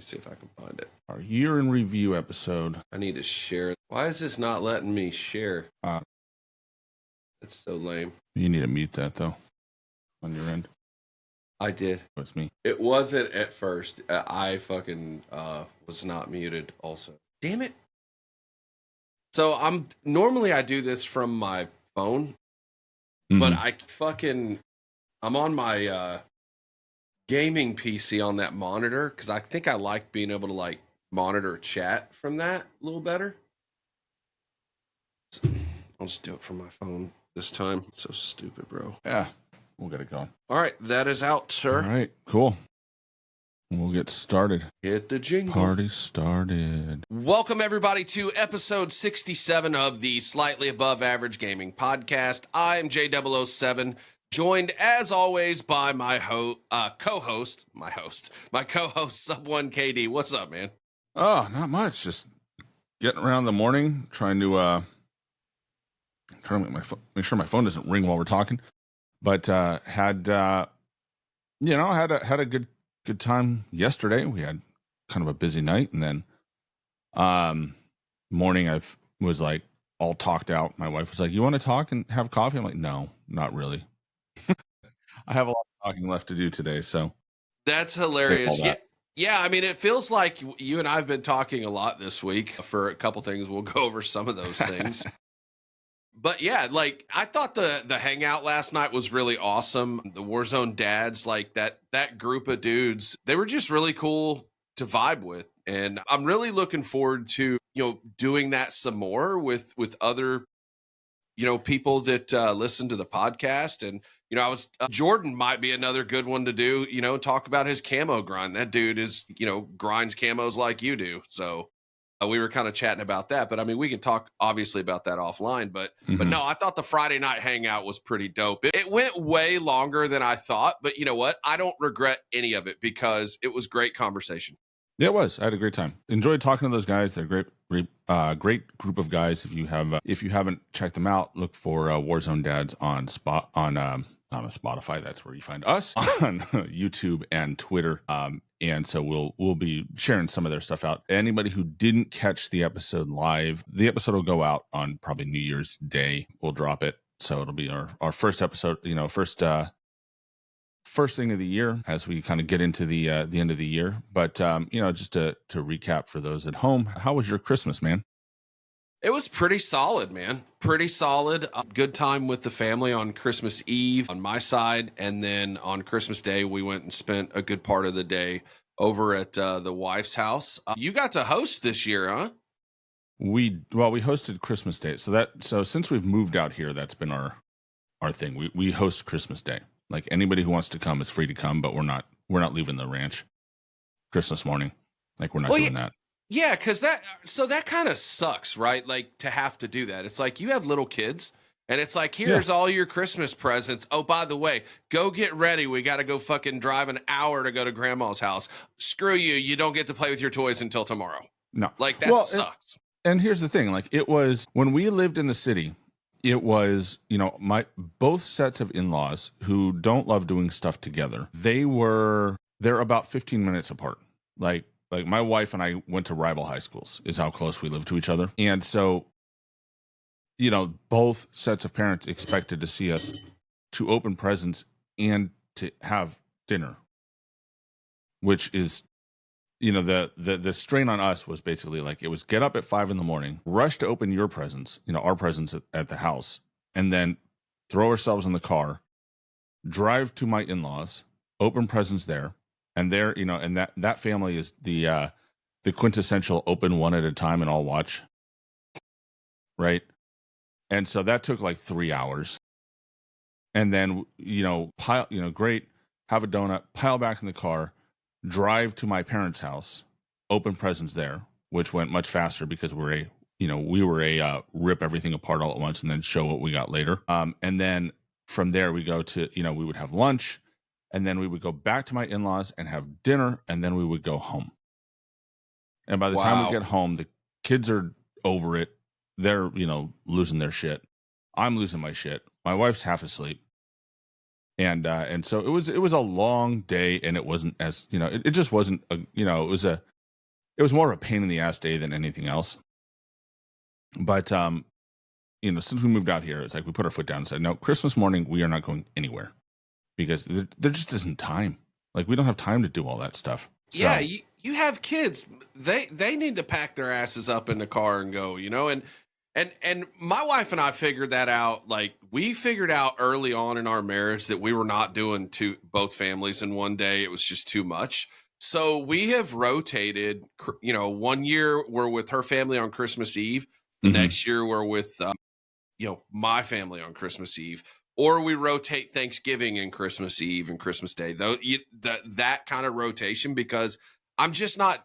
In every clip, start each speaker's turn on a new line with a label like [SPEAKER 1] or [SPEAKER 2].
[SPEAKER 1] me see if I can find it.
[SPEAKER 2] Our year in review episode.
[SPEAKER 1] I need to share it. Why is this not letting me share? It's so lame.
[SPEAKER 2] You need to mute that, though, on your end.
[SPEAKER 1] I did.
[SPEAKER 2] Oh, it's me.
[SPEAKER 1] It wasn't at first. I fucking was not muted also. Damn it. So normally I do this from my phone, but I'm on my gaming PC on that monitor because I think I like being able to like monitor chat from that a little better. So I'll just do it from my phone this time. It's so stupid, bro.
[SPEAKER 2] Yeah, we'll get it going.
[SPEAKER 1] All right, that is out, sir.
[SPEAKER 2] All right, cool. We'll get started.
[SPEAKER 1] Hit the jingle.
[SPEAKER 2] Party started.
[SPEAKER 1] Welcome, everybody, to episode 67 of the Slightly Above Average Gaming Podcast. I'm J007, joined, as always, by my co-host, Subone KD. What's up, man?
[SPEAKER 2] Oh, not much. Just getting around the morning, trying to make sure my phone doesn't ring while we're talking. But had a good time yesterday. We had kind of a busy night, and then morning I was like all talked out. My wife was like, "You want to talk and have coffee?" I'm like, "No, not really." I have a lot of talking left to do today, so
[SPEAKER 1] that's hilarious. Yeah, I mean, it feels like you and I have been talking a lot this week for a couple things. We'll go over some of those things. But yeah, like I thought the hangout last night was really awesome. The Warzone dads, like that group of dudes, they were just really cool to vibe with. And I'm really looking forward to, doing that some more with other, people that listen to the podcast. And, Jordan might be another good one to do, talk about his camo grind. That dude is, grinds camos like you do. So we were kind of chatting about that, but I mean, we can talk obviously about that offline, but no, I thought the Friday night hangout was pretty dope. It went way longer than I thought, but you know what? I don't regret any of it because it was great conversation.
[SPEAKER 2] Yeah, it was. I had a great time. Enjoyed talking to those guys. They're great group of guys. If you haven't checked them out, look for Warzone Dads on Spotify. That's where you find us on YouTube and Twitter. And so we'll be sharing some of their stuff out. Anybody who didn't catch the episode live, the episode will go out on probably New Year's Day. We'll drop it. So it'll be our first episode, first thing of the year as we kind of get into the end of the year. But just to recap for those at home, how was your Christmas, man?
[SPEAKER 1] It was pretty solid, man. Pretty solid. Good time with the family on Christmas Eve on my side. And then on Christmas Day, we went and spent a good part of the day over at the wife's house. You got to host this year, huh?
[SPEAKER 2] We hosted Christmas Day. So since we've moved out here, that's been our thing. We host Christmas Day. Like anybody who wants to come is free to come, but we're not leaving the ranch Christmas morning. Like we're not doing that.
[SPEAKER 1] Yeah, because that kind of sucks, right? Like to have to do that. It's like you have little kids and it's like, here's all your Christmas presents. Oh, by the way, go get ready. We got to go fucking drive an hour to go to grandma's house. Screw you. You don't get to play with your toys until tomorrow.
[SPEAKER 2] No.
[SPEAKER 1] Like that sucks.
[SPEAKER 2] And here's the thing. Like it was when we lived in the city, it was, both sets of in-laws who don't love doing stuff together. They're about 15 minutes apart. Like my wife and I went to rival high schools is how close we live to each other. And so, both sets of parents expected to see us to open presents and to have dinner, which is, the strain on us was basically like, it was get up at 5 a.m, rush to open your presents, our presents at the house, and then throw ourselves in the car, drive to my in-laws, open presents there. And there, and that family is the quintessential open one at a time and all watch. Right. And so that took like 3 hours. And then, great, have a donut, pile back in the car, drive to my parents' house, open presents there, which went much faster because we were a rip everything apart all at once and then show what we got later. And then from there we go to, we would have lunch. And then we would go back to my in-laws and have dinner, and then we would go home. And by the time we get home, the kids are over it. They're, losing their shit. I'm losing my shit. My wife's half asleep. And so it was a long day, and it wasn't as, it just wasn't, it was a it was more of a pain in the ass day than anything else. But you know, since we moved out here, it's like we put our foot down and said, no, Christmas morning we are not going anywhere because there just isn't time. Like we don't have time to do all that stuff. So,
[SPEAKER 1] yeah, you have kids. They need to pack their asses up in the car and go, you know, and my wife and I figured that out. Like we figured out early on in our marriage that we were not doing both families in one day. It was just too much. So we have rotated, you know, 1 year we're with her family on Christmas Eve. The next year we're with, you know, my family on Christmas Eve, or we rotate Thanksgiving and Christmas Eve and Christmas Day, though that kind of rotation, because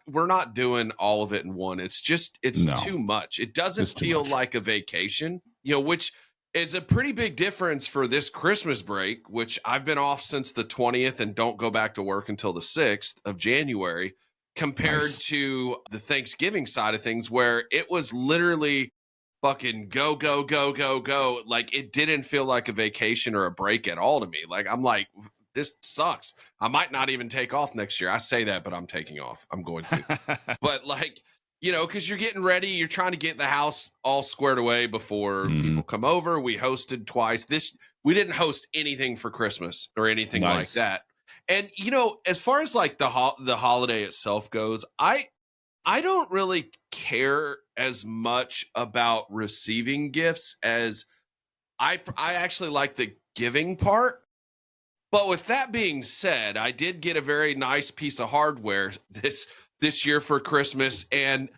[SPEAKER 1] we're not doing all of it in one. It's too much. It doesn't feel like a vacation, you know, which is a pretty big difference for this Christmas break, which I've been off since the 20th and don't go back to work until the 6th of January, compared to the Thanksgiving side of things, where it was literally fucking go, go, go, go, go. Like it didn't feel like a vacation or a break at all to me. Like I'm like, this sucks. I might not even take off next year. I say that, but I'm taking off. I'm going to. But like, you know, because you're getting ready, you're trying to get the house all squared away before people come over. We hosted twice. We didn't host anything for Christmas or anything like that. And you know, as far as like the holiday itself goes, I don't really care as much about receiving gifts as I actually like the giving part. But with that being said, I did get a very nice piece of hardware this year for Christmas. And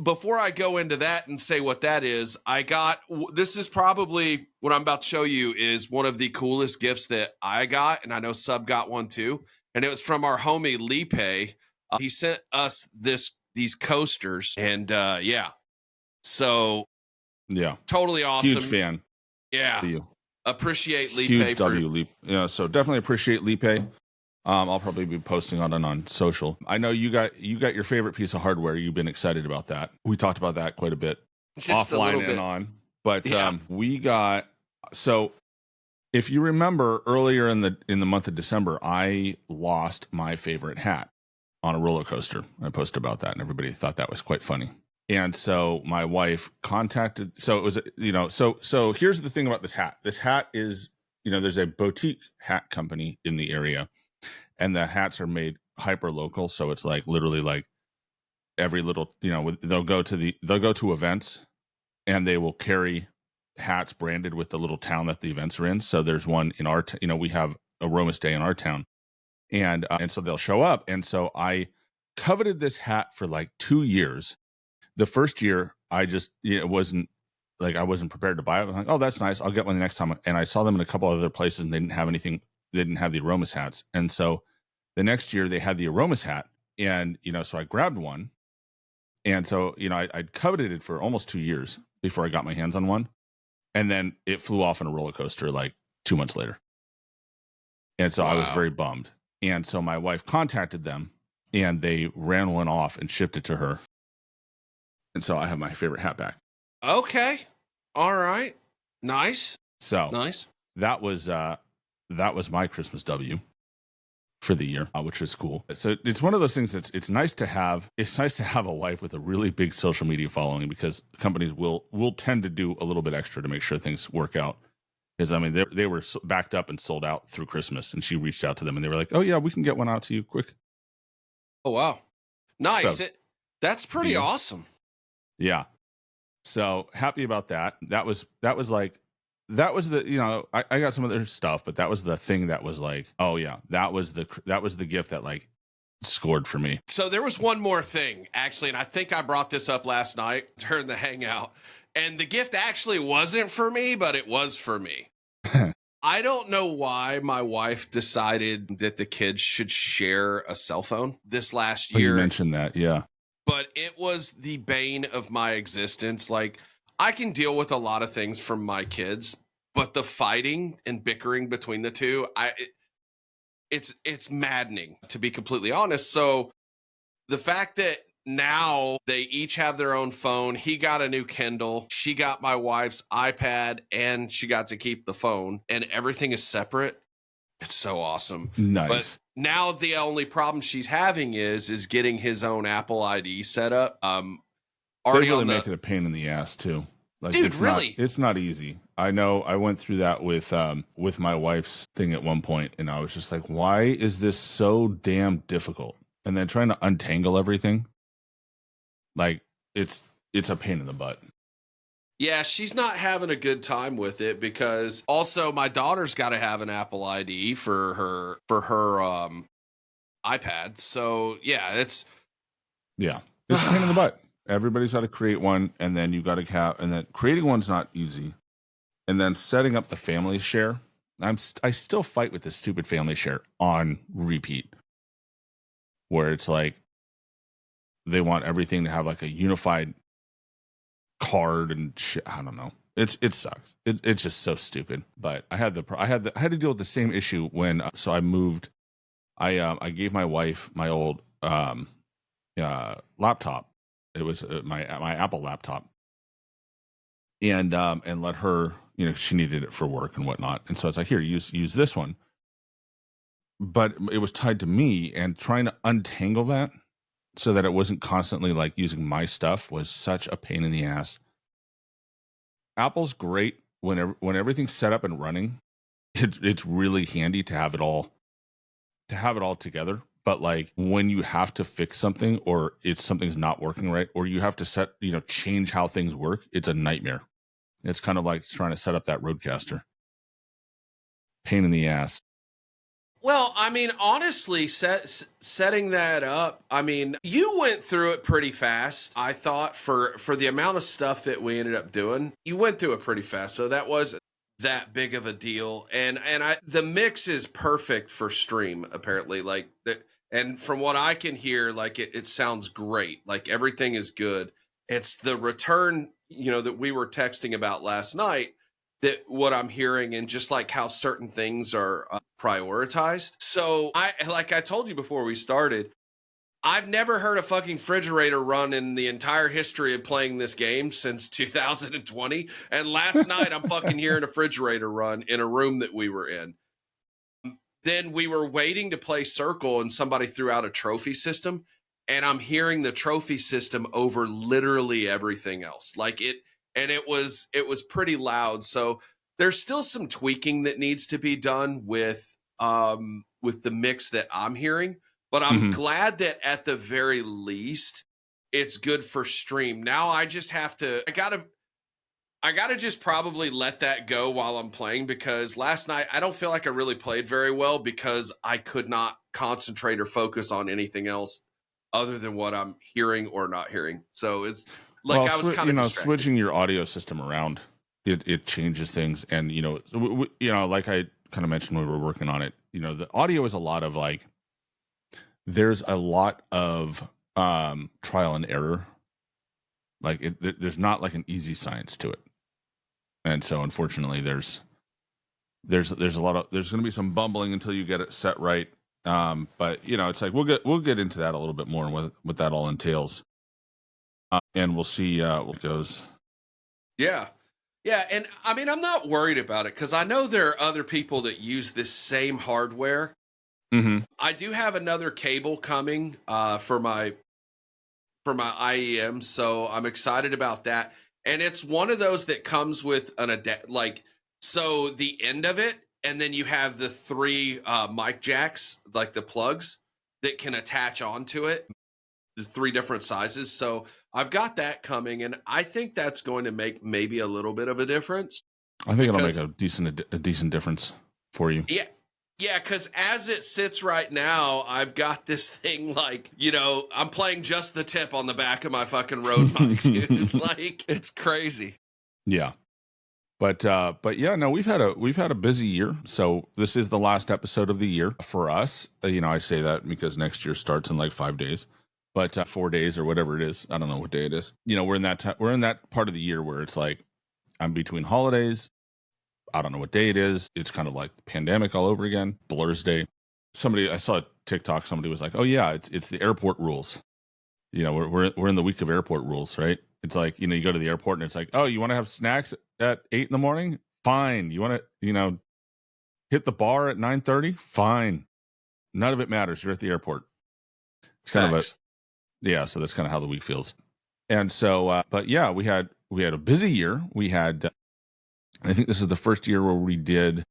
[SPEAKER 1] before I go into that and say what that is, this is probably what I'm about to show you is one of the coolest gifts that I got. And I know Sub got one too. And it was from our homie Lipe. He sent us these coasters, and so totally awesome.
[SPEAKER 2] Huge fan.
[SPEAKER 1] Yeah, appreciate Lipe.
[SPEAKER 2] Huge Lipe. Yeah, so definitely appreciate Lipe. I'll probably be posting on social. I know you got your favorite piece of hardware. You've been excited about that. We talked about that quite a bit offline and on. But we got, so if you remember earlier in the month of December, I lost my favorite hat on a roller coaster. I posted about that and everybody thought that was quite funny. And so my wife contacted, so it was, you know, so here's the thing about this hat. This hat is, you know, there's a boutique hat company in the area and the hats are made hyper local. So it's like literally like every little, you know, they'll go to events and they will carry hats branded with the little town that the events are in. So there's one in our, you know, we have a Romas Day in our town. And so they'll show up. And so I coveted this hat for like 2 years. The first year, I just, you know, it wasn't like I wasn't prepared to buy it. I'm like, oh, that's nice. I'll get one the next time. And I saw them in a couple other places and they didn't have anything. They didn't have the Aromas hats. And so the next year they had the Aromas hat. And, you know, so I grabbed one. And so, you know, I'd coveted it for almost 2 years before I got my hands on one. And then it flew off on a roller coaster like 2 months later. And so I was very bummed. And so my wife contacted them and they ran one off and shipped it to her. And so I have my favorite hat back.
[SPEAKER 1] Okay. All right. Nice.
[SPEAKER 2] So
[SPEAKER 1] nice.
[SPEAKER 2] That was my Christmas W for the year, which is cool. So it's one of those things that's it's nice to have a wife with a really big social media following, because companies will tend to do a little bit extra to make sure things work out. Because I mean, they were backed up and sold out through Christmas, and she reached out to them, and they were like, "Oh yeah, we can get one out to you quick."
[SPEAKER 1] Oh wow, nice! So, that's pretty awesome.
[SPEAKER 2] Yeah, so happy about that. That was the, you know, I got some other stuff, but that was the thing that was like, oh yeah, that was the gift that like scored for me.
[SPEAKER 1] So there was one more thing actually, and I think I brought this up last night during the hangout. And the gift actually wasn't for me, but it was for me. I don't know why my wife decided that the kids should share a cell phone this last year.
[SPEAKER 2] You mentioned that, yeah.
[SPEAKER 1] But it was the bane of my existence. Like, I can deal with a lot of things from my kids, but the fighting and bickering between the two, it's maddening, to be completely honest. So the fact that now they each have their own phone. He got a new Kindle. She got my wife's iPad, and she got to keep the phone, and everything is separate. It's so awesome.
[SPEAKER 2] Nice.
[SPEAKER 1] But now the only problem she's having is getting his own Apple ID set up. Already
[SPEAKER 2] they really
[SPEAKER 1] on
[SPEAKER 2] make it a pain in the ass too. Like,
[SPEAKER 1] dude, really?
[SPEAKER 2] It's not easy. I know. I went through that with my wife's thing at one point, and I was just like, why is this so damn difficult? And then trying to untangle everything, like it's a pain in the butt.
[SPEAKER 1] Yeah, she's not having a good time with it because also my daughter's got to have an Apple ID for her iPad. So yeah, it's
[SPEAKER 2] a pain in the butt. Everybody's got to create one, and then you got to have, and then creating one's not easy, and then setting up the family share. I still fight with this stupid family share on repeat, where it's like they want everything to have like a unified card and shit. I don't know. It sucks. It's just so stupid. But I had to deal with the same issue when so I moved. I gave my wife my old laptop. It was my Apple laptop, and let her, you know, she needed it for work and whatnot. And so I was like, here, use this one. But it was tied to me, and trying to untangle that so that it wasn't constantly like using my stuff was such a pain in the ass. Apple's great when everything's set up and running. It's really handy to have it all together. But like when you have to fix something, or something's not working right, or you have to change how things work, it's a nightmare. It's kind of like trying to set up that Roadcaster. Pain in the ass.
[SPEAKER 1] Well, I mean, honestly, setting that up, I mean, you went through it pretty fast. I thought for the amount of stuff that we ended up doing, you went through it pretty fast. So that was that big of a deal. And the mix is perfect for stream, apparently. Like that, and from what I can hear, like it sounds great. Like everything is good. It's the return, that we were texting about last night, that what I'm hearing, and just like how certain things are prioritized. So like I told you before we started, I've never heard a fucking refrigerator run in the entire history of playing this game since 2020. And last night I'm fucking hearing a refrigerator run in a room that we were in. Then we were waiting to play Circle, and somebody threw out a trophy system, and I'm hearing the trophy system over literally everything else. Like it was pretty loud. So there's still some tweaking that needs to be done with the mix that I'm hearing, but I'm glad that at the very least it's good for stream. Now I just have to I gotta just probably let that go while I'm playing, because last night I don't feel like I really played very well because I could not concentrate or focus on anything else other than what I'm hearing or not hearing. So it's like, well, I was kind of distracted.
[SPEAKER 2] Switching your audio system around, it changes things. And like I kind of mentioned when we were working on it, the audio is a lot of like, there's a lot of trial and error. Like there's not like an easy science to it. And so unfortunately there's a lot of, there's going to be some bumbling until you get it set right. But it's like, we'll get into that a little bit more and what that all entails. And we'll see what goes.
[SPEAKER 1] Yeah. Yeah. And I mean, I'm not worried about it because I know there are other people that use this same hardware. I do have another cable coming for my IEM, so I'm excited about that. And it's one of those that comes with an so the end of it, and then you have the 3 mic jacks, like the plugs that can attach onto it, the 3 different sizes. So I've got that coming, and I think that's going to make maybe a little bit of a difference.
[SPEAKER 2] I think it'll make a decent difference for you.
[SPEAKER 1] Yeah. Yeah, because as it sits right now, I've got this thing like, I'm playing just the tip on the back of my fucking Rode mic, dude. Like, it's crazy.
[SPEAKER 2] Yeah. But yeah, no, we've had a busy year. So this is the last episode of the year for us. I say that because next year starts in like 5 days, but 4 days or whatever it is. I don't know what day it is. We're in that part of the year where it's like I'm between holidays. I don't know what day it is. It's kind of like the pandemic all over again. Blur's Day. I saw a TikTok. Somebody was like, "Oh yeah, it's the airport rules." We're in the week of airport rules, right? It's like, you go to the airport and it's like, "Oh, you want to have snacks at 8 a.m? Fine. You want to, hit the bar at 9:30? Fine." none of it matters. You're at the airport. It's kind
[SPEAKER 1] Thanks.
[SPEAKER 2] of so that's kind of how the week feels. And so, but yeah, we had a busy year. We had, I think this is the first year where we did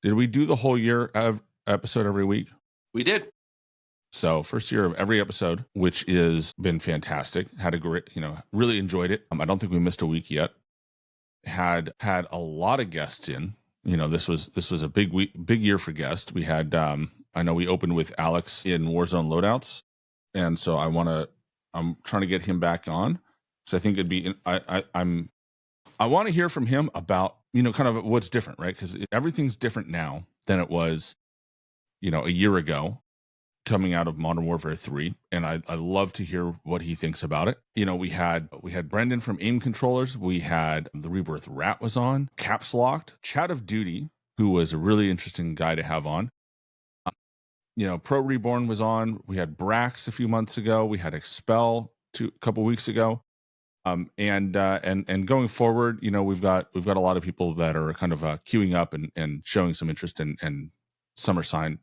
[SPEAKER 2] we do the whole year of episode every week?
[SPEAKER 1] We did.
[SPEAKER 2] So first year of every episode, which is been fantastic. Had a great, really enjoyed it. I don't think we missed a week yet. Had a lot of guests in. This was a big year for guests. We had, I know we opened with Alex in Warzone Loadouts, and so I'm trying to get him back on. So I think it'd be, I want to hear from him about, kind of what's different, right? Because everything's different now than it was, a year ago, coming out of Modern Warfare 3, and I love to hear what he thinks about it. We had Brendan from Aim Controllers, we had the Rebirth Rat was on, Caps Locked, Chat of Duty, who was a really interesting guy to have on. Pro Reborn was on. We had Brax a few months ago. We had Expel a couple weeks ago. And going forward, we've got a lot of people that are kind of queuing up and showing some interest, and some are signed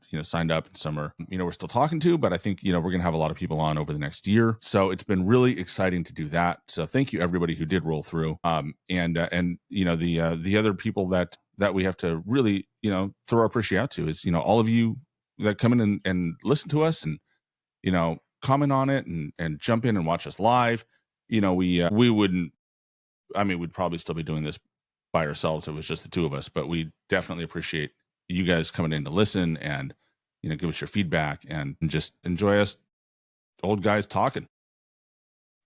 [SPEAKER 2] up, and some are, we're still talking to, but I think, we're going to have a lot of people on over the next year. So it's been really exciting to do that. So thank you everybody who did roll through. And the other people that we have to really, throw our appreciation out to is, all of you that come in and listen to us and, comment on it and jump in and watch us live. We wouldn't, we'd probably still be doing this by ourselves if it was just the two of us, but we definitely appreciate you guys coming in to listen and, give us your feedback and just enjoy us old guys talking.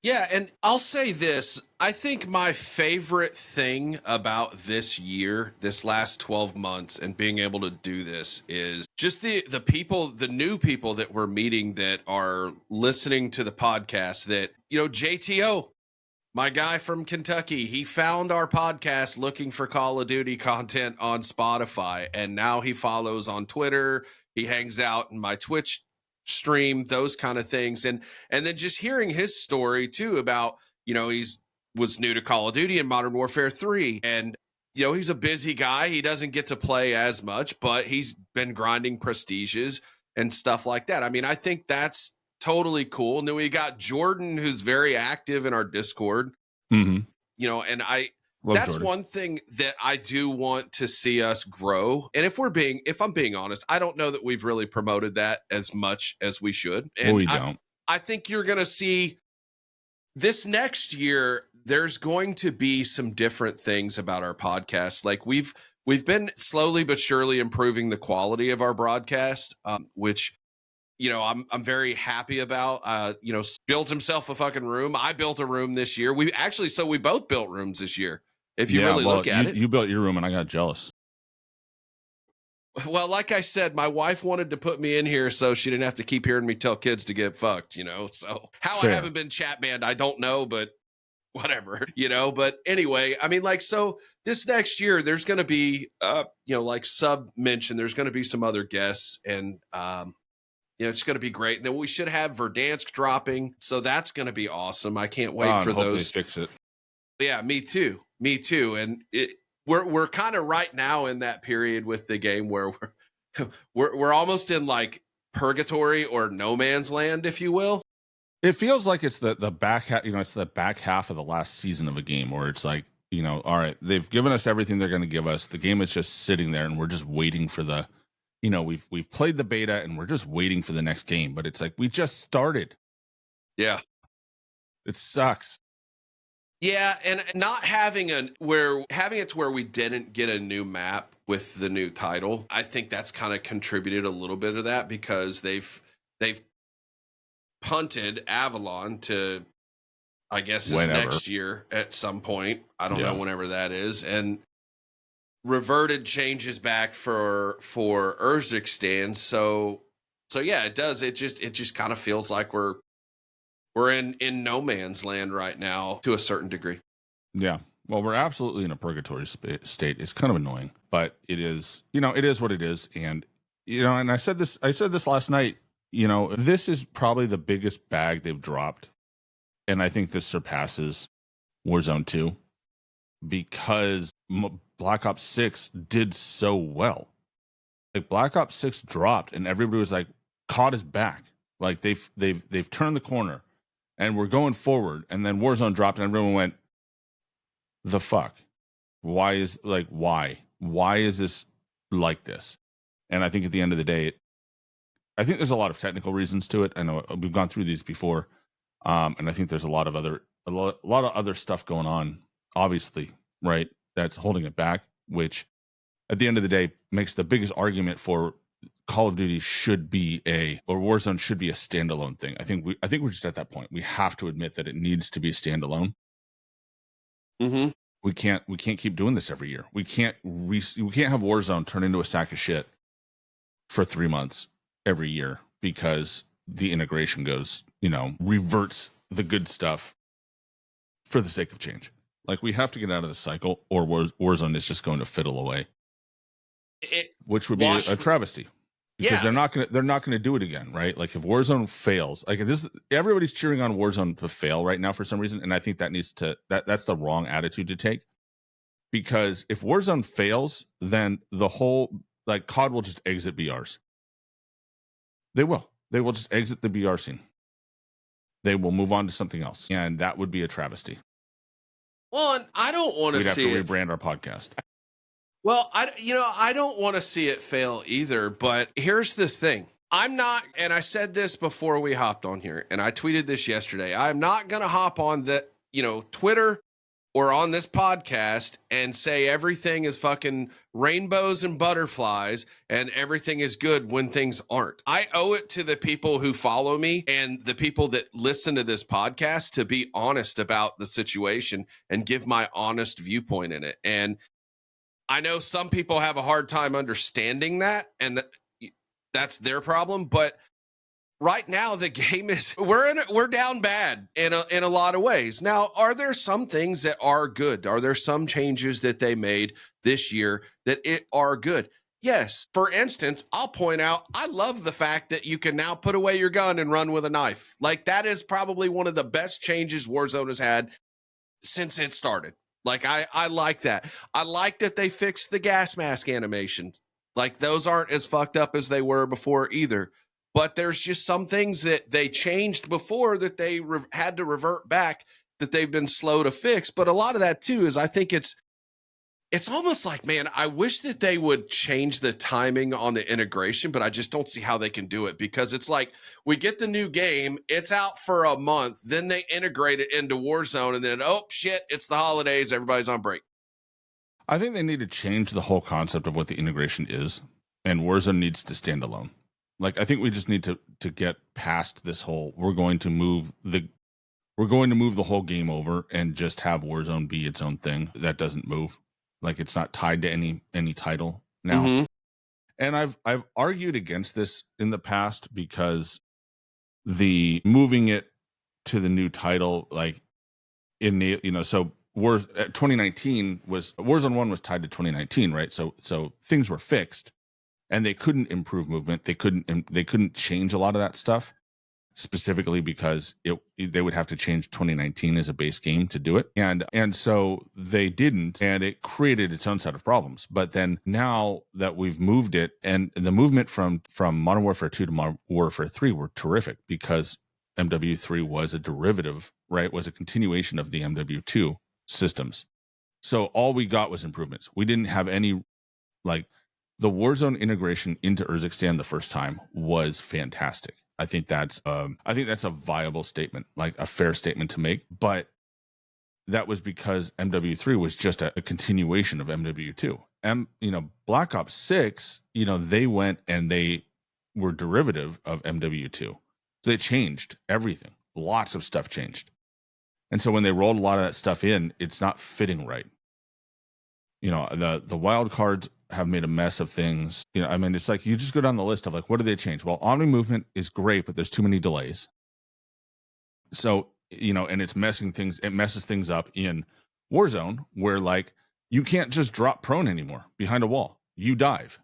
[SPEAKER 1] Yeah, and I'll say this. I think my favorite thing about this year, this last 12 months, and being able to do this is just the people, the new people that we're meeting that are listening to the podcast that, JTO, my guy from Kentucky, he found our podcast looking for Call of Duty content on Spotify, and now he follows on Twitter. He hangs out in my Twitch stream, those kind of things. And then just hearing his story too about, he's was new to Call of Duty and Modern Warfare 3. And, he's a busy guy. He doesn't get to play as much, but he's been grinding prestiges and stuff like that. I think that's totally cool. And then we got Jordan, who's very active in our Discord.
[SPEAKER 2] Mm-hmm.
[SPEAKER 1] And
[SPEAKER 2] Love
[SPEAKER 1] that's
[SPEAKER 2] Jordan.
[SPEAKER 1] one thing that I do want to see us grow. And if I'm being honest, I don't know that we've really promoted that as much as we should. And
[SPEAKER 2] we don't.
[SPEAKER 1] I think you're going to see this next year, there's going to be some different things about our podcast. Like we've been slowly but surely improving the quality of our broadcast, which, I'm very happy about. Built himself a fucking room. I built a room this year. We both built rooms this year. If you really look at it,
[SPEAKER 2] you built your room and I got jealous.
[SPEAKER 1] Well, like I said, my wife wanted to put me in here so she didn't have to keep hearing me tell kids to get fucked, so how
[SPEAKER 2] Fair.
[SPEAKER 1] I haven't been chat banned, I don't know, but whatever, but anyway, so this next year, there's going to be, like Sub mentioned, there's going to be some other guests, and, it's going to be great. And then we should have Verdansk dropping. So that's going to be awesome. I can't wait for those.
[SPEAKER 2] They fix it.
[SPEAKER 1] Yeah, me too. And we're kind of right now in that period with the game where we're almost in like purgatory or no man's land, if you will.
[SPEAKER 2] It feels like it's the back half, it's the back half of the last season of a game where it's like, all right, they've given us everything they're going to give us. The game is just sitting there and we're just waiting for the, we've played the beta and we're just waiting for the next game, but it's like, we just started.
[SPEAKER 1] Yeah.
[SPEAKER 2] It sucks.
[SPEAKER 1] Yeah. And not having it to where we didn't get a new map with the new title. I think that's kind of contributed a little bit of that because they've punted Avalon to, I guess, next year at some point. I don't know whenever that is. And reverted changes back for Urzikstan. So yeah, it does. It just kind of feels like we're in no man's land right now to a certain degree.
[SPEAKER 2] Yeah. Well, we're absolutely in a purgatory state. It's kind of annoying, but it is, it is what it is. And, and I said this last night, this is probably the biggest bag they've dropped. And I think this surpasses Warzone 2 because Black Ops 6 did so well. Like Black Ops 6 dropped and everybody was like, COD is back. Like they've turned the corner and we're going forward. And then Warzone dropped and everyone went, the fuck? Why is this like this? And I think at the end of the day, I think there's a lot of technical reasons to it. I know we've gone through these before. And I think there's a lot of other stuff going on, obviously, right? That's holding it back, which at the end of the day makes the biggest argument for Call of Duty or Warzone should be a standalone thing. I think we're just at that point. We have to admit that it needs to be standalone.
[SPEAKER 1] Mm-hmm.
[SPEAKER 2] We can't keep doing this every year. We can't have Warzone turn into a sack of shit for 3 months every year because the integration goes, reverts the good stuff for the sake of change. Like we have to get out of the cycle, or Warzone is just going to fiddle away, which would be a travesty. Because they're not gonna do it again, right? Like if Warzone fails, like everybody's cheering on Warzone to fail right now for some reason, and I think that's the wrong attitude to take. Because if Warzone fails, then the whole COD will just exit BRs. They will just exit the BR scene. They will move on to something else, and that would be a travesty.
[SPEAKER 1] Well, and I don't want to see
[SPEAKER 2] We'd have to rebrand our podcast.
[SPEAKER 1] Well, I don't want to see it fail either, but here's the thing. I'm not, and I said this before we hopped on here, and I tweeted this yesterday. I'm not going to hop on Twitter or on this podcast and say everything is fucking rainbows and butterflies and everything is good when things aren't. I owe it to the people who follow me and the people that listen to this podcast to be honest about the situation and give my honest viewpoint in it. And I know some people have a hard time understanding that, and that's their problem. But right now, the game is we're down bad in a lot of ways. Now, are there some things that are good? Are there some changes that they made this year that are good? Yes. For instance, I'll point out I love the fact that you can now put away your gun and run with a knife. Like that is probably one of the best changes Warzone has had since it started. Like, I like that. I like that they fixed the gas mask animations. Like, those aren't as fucked up as they were before either. But there's just some things that they changed before that they had to revert back that they've been slow to fix. But a lot of that, too, is I think it's almost like, man, I wish that they would change the timing on the integration, but I just don't see how they can do it because it's like we get the new game, it's out for a month, then they integrate it into Warzone, and then, oh, shit, it's the holidays, everybody's on break.
[SPEAKER 2] I think they need to change the whole concept of what the integration is, and Warzone needs to stand alone. Like, I think we just need to get past this whole, we're going to move the whole game over and just have Warzone be its own thing that doesn't move. Like it's not tied to any title now. Mm-hmm. And I've argued against this in the past because the moving it to the new title, like in the, so 2019 was Warzone 1 was tied to 2019, right? So things were fixed and they couldn't improve movement. They couldn't change a lot of that stuff. Specifically because they would have to change 2019 as a base game to do it. And so they didn't, and it created its own set of problems. But then now that we've moved it, and the movement from Modern Warfare 2 to Modern Warfare 3 were terrific because MW3 was a derivative, right? Was a continuation of the MW2 systems. So all we got was improvements. We didn't have any, like, the Warzone integration into Urzikstan the first time was fantastic. I think that's a viable statement, like a fair statement to make. But that was because MW3 was just a continuation of MW2. Black Ops 6, they went and they were derivative of MW2. So they changed everything. Lots of stuff changed. And so when they rolled a lot of that stuff in, it's not fitting right. The wild cards have made a mess of things. It's like you just go down the list of like, what did they change? Well, Omni movement is great, but there's too many delays. So, and it messes things up in Warzone where like you can't just drop prone anymore behind a wall. You dive.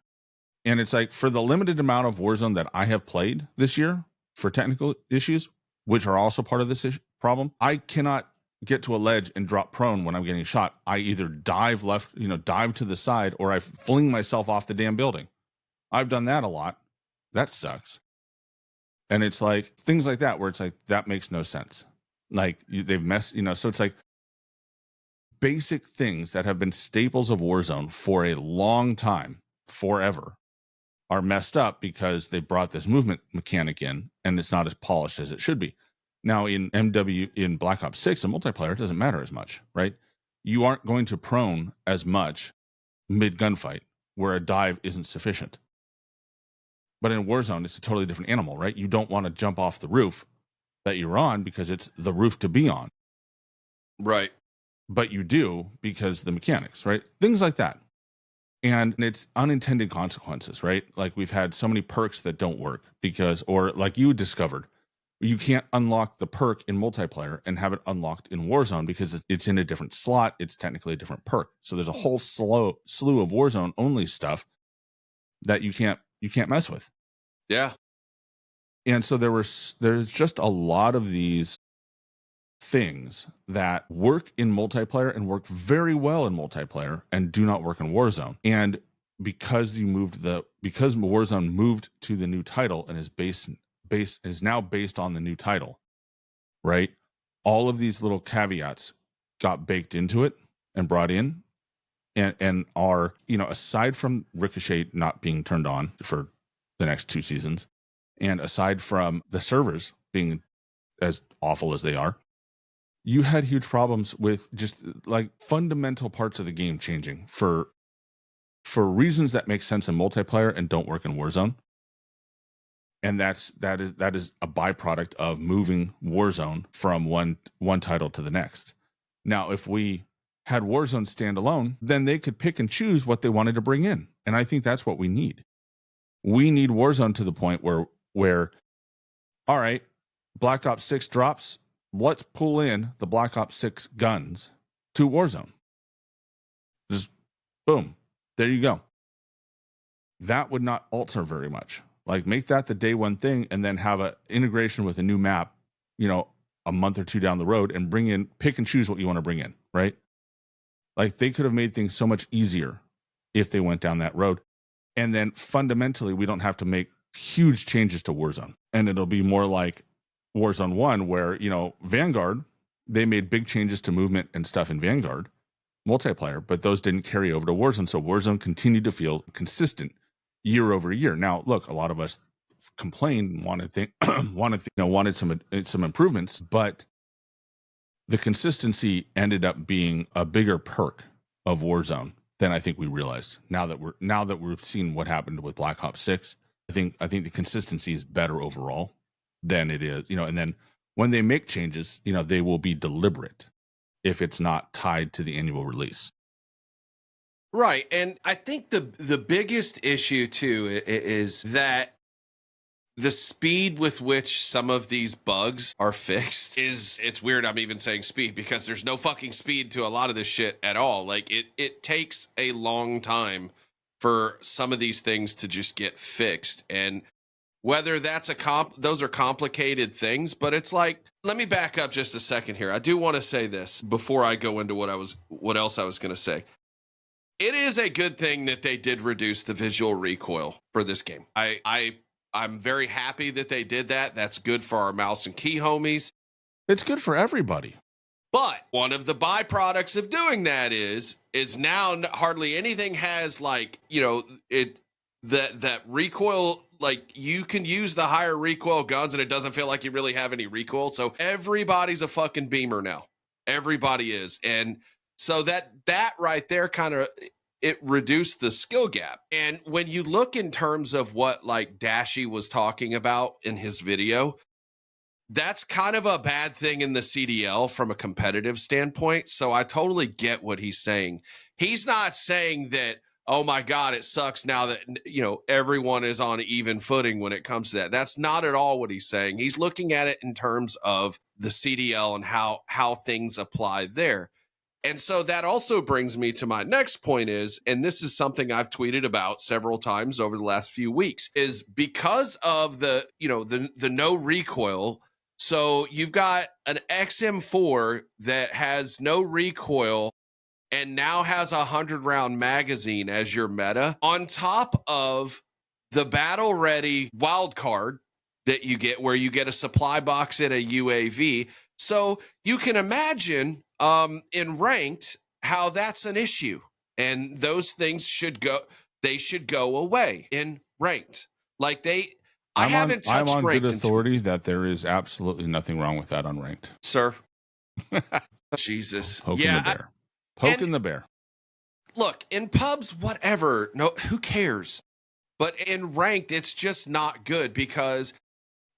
[SPEAKER 2] And it's like for the limited amount of Warzone that I have played this year for technical issues, which are also part of this problem, I cannot get to a ledge and drop prone when I'm getting shot. I either dive to the side or I fling myself off the damn building. I've done that a lot. That sucks. And it's like things like that where it's like, that makes no sense. Like they've messed, so it's like basic things that have been staples of Warzone for a long time, forever, are messed up because they brought this movement mechanic in and it's not as polished as it should be. Now in in Black Ops 6, the multiplayer, it doesn't matter as much, right? You aren't going to prone as much mid gunfight where a dive isn't sufficient. But in Warzone, it's a totally different animal, right? You don't want to jump off the roof that you're on because it's the roof to be on.
[SPEAKER 1] Right.
[SPEAKER 2] But you do because the mechanics, right? Things like that. And it's unintended consequences, right? Like we've had so many perks that don't work because, or like you discovered, you can't unlock the perk in multiplayer and have it unlocked in Warzone because it's in a different slot. It's technically a different perk. So there's a whole slew of Warzone only stuff that you can't mess with.
[SPEAKER 1] Yeah.
[SPEAKER 2] And so there's just a lot of these things that work in multiplayer and work very well in multiplayer and do not work in Warzone. And because Warzone moved to the new title and is now based on the new title, right? All of these little caveats got baked into it and brought in and are, aside from Ricochet not being turned on for the next 2 seasons, and aside from the servers being as awful as they are, you had huge problems with just like fundamental parts of the game changing for reasons that make sense in multiplayer and don't work in Warzone. And that is a byproduct of moving Warzone from one title to the next. Now, if we had Warzone standalone, then they could pick and choose what they wanted to bring in. And I think that's what we need. We need Warzone to the point where all right, Black Ops 6 drops, let's pull in the Black Ops 6 guns to Warzone. Just boom, there you go. That would not alter very much. Like make that the day one thing and then have an integration with a new map, a month or 2 down the road and pick and choose what you want to bring in, right? Like they could have made things so much easier if they went down that road. And then fundamentally, we don't have to make huge changes to Warzone. And it'll be more like Warzone 1 where, Vanguard, they made big changes to movement and stuff in Vanguard multiplayer, but those didn't carry over to Warzone. So Warzone continued to feel consistent year over year. Now, look, a lot of us complained, wanted some improvements, but the consistency ended up being a bigger perk of Warzone than I think we realized. Now that we've seen what happened with Black Ops 6, I think the consistency is better overall than it is, and then when they make changes, they will be deliberate if it's not tied to the annual release.
[SPEAKER 1] Right. And I think the biggest issue too is that the speed with which some of these bugs are fixed it's weird. I'm even saying speed because there's no fucking speed to a lot of this shit at all. Like it takes a long time for some of these things to just get fixed. And whether that's those are complicated things, but it's like, let me back up just a second here. I do want to say this before I go into what else I was going to say. It is a good thing that they did reduce the visual recoil for this game. I'm very happy that they did that. That's good for our mouse and key homies.
[SPEAKER 2] It's good for everybody.
[SPEAKER 1] But one of the byproducts of doing that is now hardly anything has like, that recoil, like you can use the higher recoil guns and it doesn't feel like you really have any recoil. So everybody's a fucking beamer now. Everybody is. And so that right there kind of, it reduced the skill gap. And when you look in terms of what like Dashy was talking about in his video, that's kind of a bad thing in the CDL from a competitive standpoint. So I totally get what he's saying. He's not saying that, oh my God, it sucks now that, everyone is on even footing when it comes to that. That's not at all what he's saying. He's looking at it in terms of the CDL and how things apply there. And so that also brings me to my next point is, and this is something I've tweeted about several times over the last few weeks, is because of the no recoil. So you've got an XM4 that has no recoil and now has a 100-round magazine as your meta on top of the battle ready wild card that you get, where you get a supply box in a UAV. So you can imagine in ranked how that's an issue, and those things should go away in ranked. Like I haven't touched
[SPEAKER 2] I'm on
[SPEAKER 1] ranked
[SPEAKER 2] good
[SPEAKER 1] in
[SPEAKER 2] authority that there is absolutely nothing wrong with that on ranked.
[SPEAKER 1] Sir. Jesus.
[SPEAKER 2] Poking the bear. Poking the bear.
[SPEAKER 1] Look, in pubs, whatever. No, who cares? But in ranked, it's just not good, because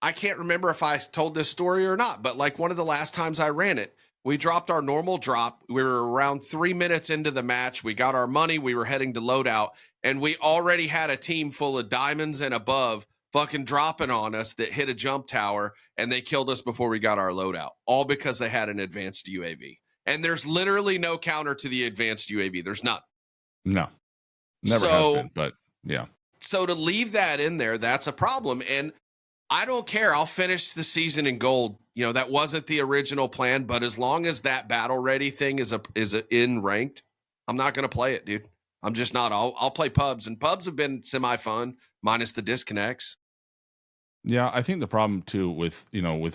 [SPEAKER 1] I can't remember if I told this story or not, but like one of the last times I ran it, we dropped our normal drop. We were around 3 minutes into the match. We got our money. We were heading to loadout, and we already had a team full of diamonds and above fucking dropping on us that hit a jump tower, and they killed us before we got our loadout, all because they had an advanced UAV. And there's literally no counter to the advanced UAV. There's none.
[SPEAKER 2] No, never has been, but yeah.
[SPEAKER 1] So to leave that in there, that's a problem. And I don't care. I'll finish the season in gold. You know, that wasn't the original plan, but as long as that battle ready thing is in ranked, I'm not going to play it, dude. I'm just not. I'll play pubs, and pubs have been semi fun minus the disconnects.
[SPEAKER 2] Yeah, I think the problem too with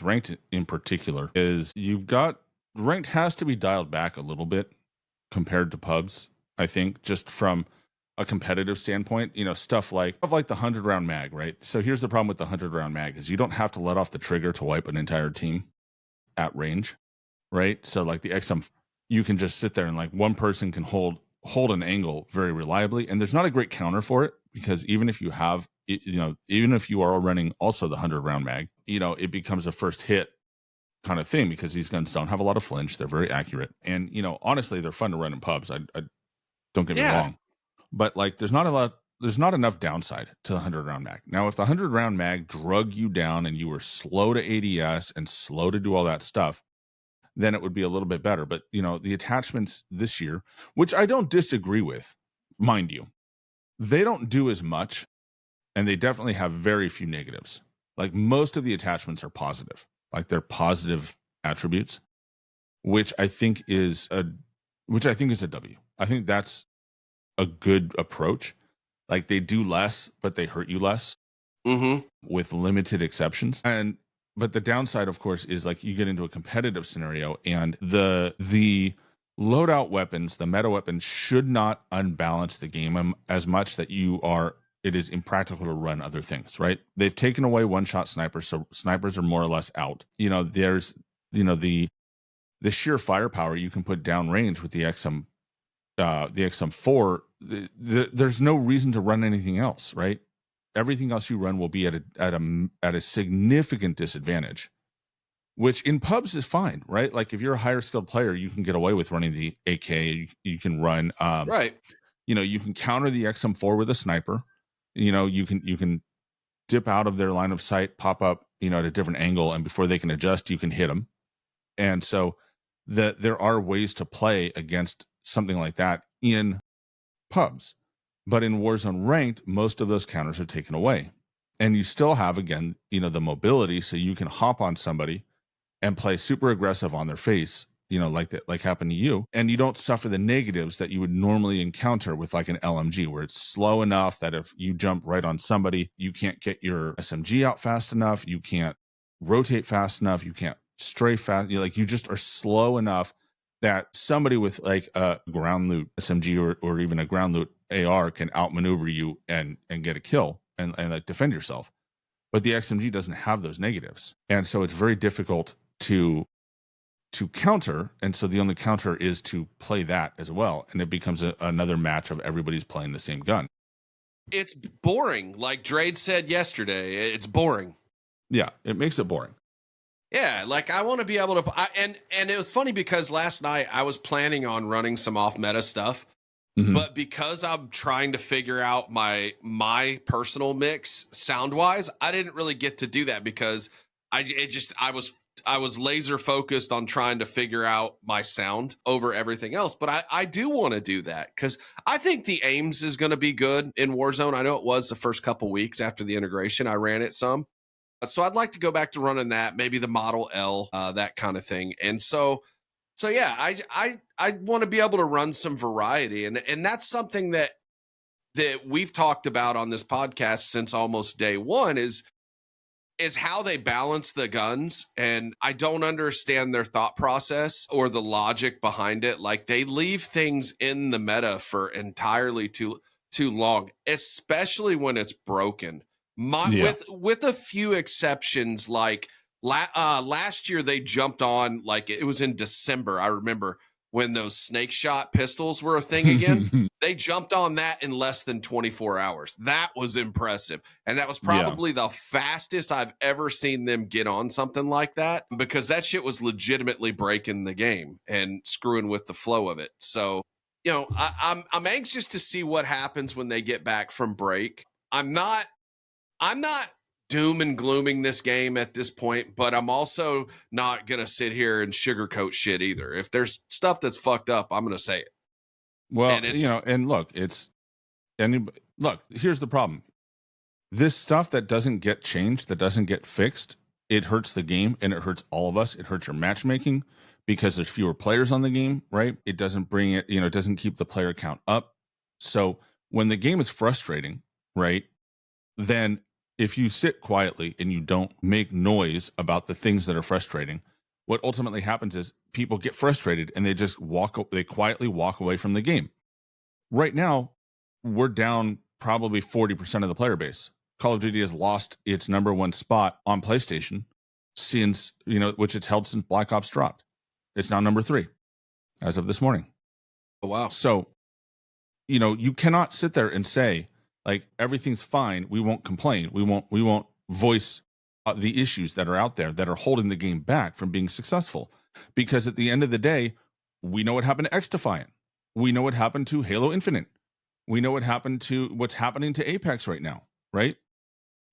[SPEAKER 2] ranked in particular is ranked has to be dialed back a little bit compared to pubs. I think just from a competitive standpoint, stuff like the 100-round mag, right? So here's the problem with the 100-round mag is you don't have to let off the trigger to wipe an entire team at range, right? So like the XM, you can just sit there and like one person can hold an angle very reliably, and there's not a great counter for it, because even if you have, even if you are running also the 100-round mag, it becomes a first hit kind of thing, because these guns don't have a lot of flinch. They're very accurate, and honestly, they're fun to run in pubs. I don't get me wrong, but like there's not enough downside to the 100-round mag. Now, if the 100-round mag drug you down and you were slow to ADS and slow to do all that stuff, then it would be a little bit better. But the attachments this year, which I don't disagree with, mind you, they don't do as much, and they definitely have very few negatives. Like most of the attachments are positive, like they're positive attributes, which I think is a W. I think that's a good approach. Like they do less, but they hurt you less, with limited exceptions. But the downside, of course, is like you get into a competitive scenario, and the loadout weapons, the meta weapons, should not unbalance the game as much that it is impractical to run other things, right? They've taken away one-shot snipers, so snipers are more or less out. There's the sheer firepower you can put downrange with the XM4. There's no reason to run anything else, right? Everything else you run will be at a significant disadvantage, which in pubs is fine, right? Like if you're a higher skilled player, you can get away with running the AK. You can run,
[SPEAKER 1] right.
[SPEAKER 2] You can counter the XM4 with a sniper. You can dip out of their line of sight, pop up, at a different angle, and before they can adjust, you can hit them. And so there are ways to play against something like that in pubs. But in Warzone Ranked, most of those counters are taken away. And you still have, again, the mobility, so you can hop on somebody and play super aggressive on their face, like happened to you. And you don't suffer the negatives that you would normally encounter with like an LMG, where it's slow enough that if you jump right on somebody, you can't get your SMG out fast enough. You can't rotate fast enough. You can't stray fast. You just are slow enough that somebody with like a ground loot SMG or even a ground loot AR can outmaneuver you and get a kill and like defend yourself. But the XMG doesn't have those negatives. And so it's very difficult to counter. And so the only counter is to play that as well. And it becomes another match of everybody's playing the same gun.
[SPEAKER 1] It's boring. Like Drade said yesterday, it's boring.
[SPEAKER 2] Yeah, it makes it boring.
[SPEAKER 1] Yeah, like I want to be able to, and it was funny because last night I was planning on running some off meta stuff, but because I'm trying to figure out my personal mix sound wise, I didn't really get to do that because I was laser focused on trying to figure out my sound over everything else. But I do want to do that because I think the aims is going to be good in Warzone. I know it was the first couple weeks after the integration. I ran it some. So I'd like to go back to running that, maybe the Model L, that kind of thing. And so yeah, I want to be able to run some variety, and that's something that that we've talked about on this podcast since almost day one is how they balance the guns. And I don't understand their thought process or the logic behind it. Like, they leave things in the meta for entirely too long, especially when it's broken. With a few exceptions, like last year they jumped on, like it was in December, I remember, when those snake shot pistols were a thing again. They jumped on that in less than 24 hours. That was impressive. And that was probably the fastest I've ever seen them get on something like that, because that shit was legitimately breaking the game and screwing with the flow of it. So, you know, I'm anxious to see what happens when they get back from break. I'm not doom and glooming this game at this point, but I'm also not going to sit here and sugarcoat shit either. If there's stuff that's fucked up, I'm going to say it.
[SPEAKER 2] Well, and look, here's the problem. This stuff that doesn't get changed, that doesn't get fixed, it hurts the game and it hurts all of us. It hurts your matchmaking because there's fewer players on the game, right? It doesn't bring it, it doesn't keep the player count up. So when the game is frustrating, right, then if you sit quietly and you don't make noise about the things that are frustrating, what ultimately happens is people get frustrated and they quietly walk away from the game. Right now, we're down probably 40% of the player base. Call of Duty has lost its number one spot on PlayStation since, which it's held since Black Ops dropped. It's now number 3 as of this morning.
[SPEAKER 1] Oh, wow.
[SPEAKER 2] So, you cannot sit there and say, like, everything's fine, we won't complain, we won't voice the issues that are out there that are holding the game back from being successful. Because at the end of the day, we know what happened to X-Defiant. We know what happened to Halo Infinite. We know what happened to what's happening to Apex right now, right?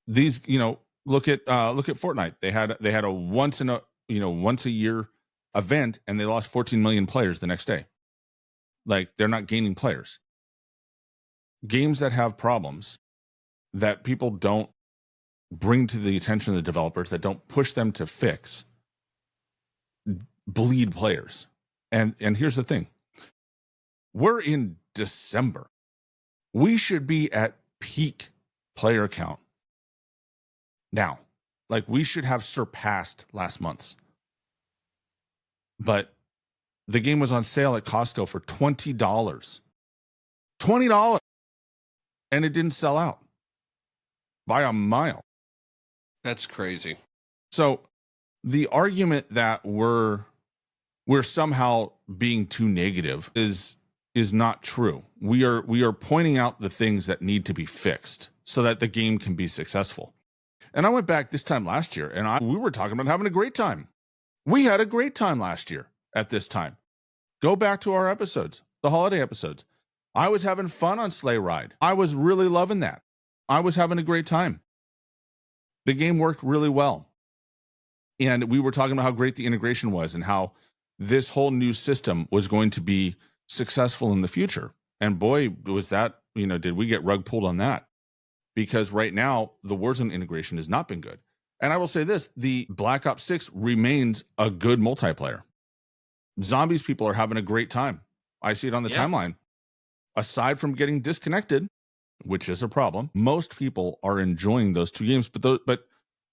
[SPEAKER 2] These, look at Fortnite. They had a once a year event and they lost 14 million players the next day. Like, they're not gaining players. Games that have problems that people don't bring to the attention of the developers, that don't push them to fix, bleed players. And here's the thing. We're in December. We should be at peak player count now. Like, we should have surpassed last month's. But the game was on sale at Costco for $20. $20. And it didn't sell out by a mile.
[SPEAKER 1] That's crazy.
[SPEAKER 2] So the argument that we're somehow being too negative is not true. We are pointing out the things that need to be fixed so that the game can be successful. And I went back this time last year and we were talking about having a great time. We had a great time last year at this time. Go back to our episodes, the holiday episodes. I was having fun on Sleigh Ride. I was really loving that. I was having a great time. The game worked really well. And we were talking about how great the integration was and how this whole new system was going to be successful in the future. And boy, was that, did we get rug pulled on that? Because right now, the Warzone integration has not been good. And I will say this, the Black Ops 6 remains a good multiplayer. Zombies people are having a great time. I see it on the timeline. Aside from getting disconnected, which is a problem, most people are enjoying those two games, but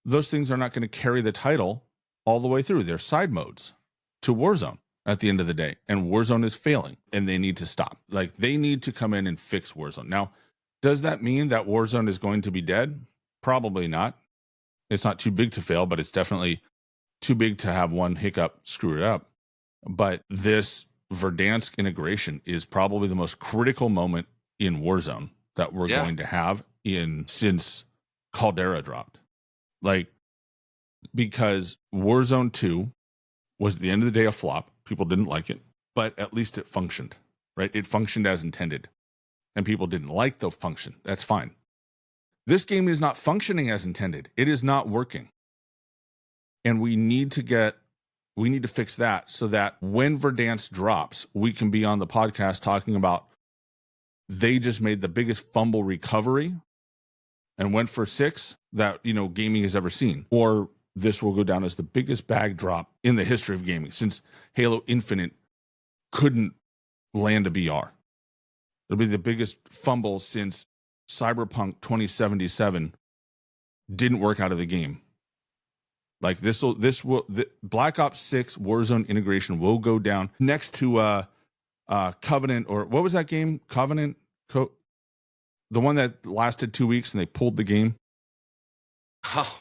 [SPEAKER 2] those things are not going to carry the title all the way through. They're side modes to Warzone at the end of the day, and Warzone is failing, and they need to stop. Like, they need to come in and fix Warzone. Now, does that mean that Warzone is going to be dead? Probably not. It's not too big to fail, but it's definitely too big to have one hiccup screw it up. But this Verdansk integration is probably the most critical moment in Warzone that we're going to have since Caldera dropped. Like, because Warzone 2 was at the end of the day a flop. People didn't like it, but at least it functioned, right? It functioned as intended. And people didn't like the function. That's fine. This game is not functioning as intended. It is not working. And we need to fix that so that when Verdansk drops, we can be on the podcast talking about they just made the biggest fumble recovery and went for 6 that, gaming has ever seen. Or this will go down as the biggest bag drop in the history of gaming since Halo Infinite couldn't land a BR. It'll be the biggest fumble since Cyberpunk 2077 didn't work out of the game. Like the Black Ops 6 Warzone integration will go down next to Covenant, or what was that game? Covenant, the one that lasted 2 weeks and they pulled the game.
[SPEAKER 1] Oh,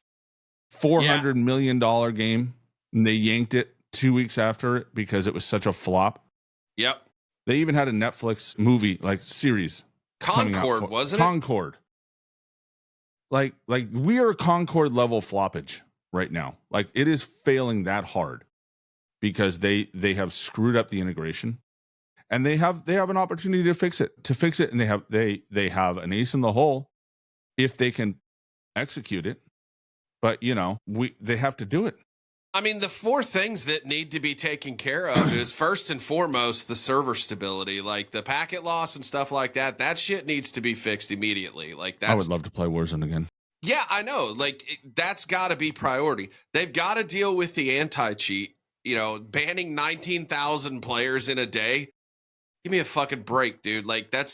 [SPEAKER 2] $400 million game, and they yanked it 2 weeks after it because it was such a flop.
[SPEAKER 1] Yep.
[SPEAKER 2] They even had a Netflix movie, like series.
[SPEAKER 1] Concord, wasn't it?
[SPEAKER 2] Concord. Like we are Concord level floppage right now. Like it is failing that hard because they have screwed up the integration, and they have an opportunity to fix it, and they have an ace in the hole if they can execute it. But they have to do it.
[SPEAKER 1] I mean, the four things that need to be taken care of is first and foremost the server stability, like the packet loss and stuff like that. That shit needs to be fixed immediately. Like I
[SPEAKER 2] would love to play Warzone again.
[SPEAKER 1] Yeah, I know. Like that's got to be priority. They've got to deal with the anti-cheat. Banning 19,000 players in a day. Give me a fucking break, dude. Like that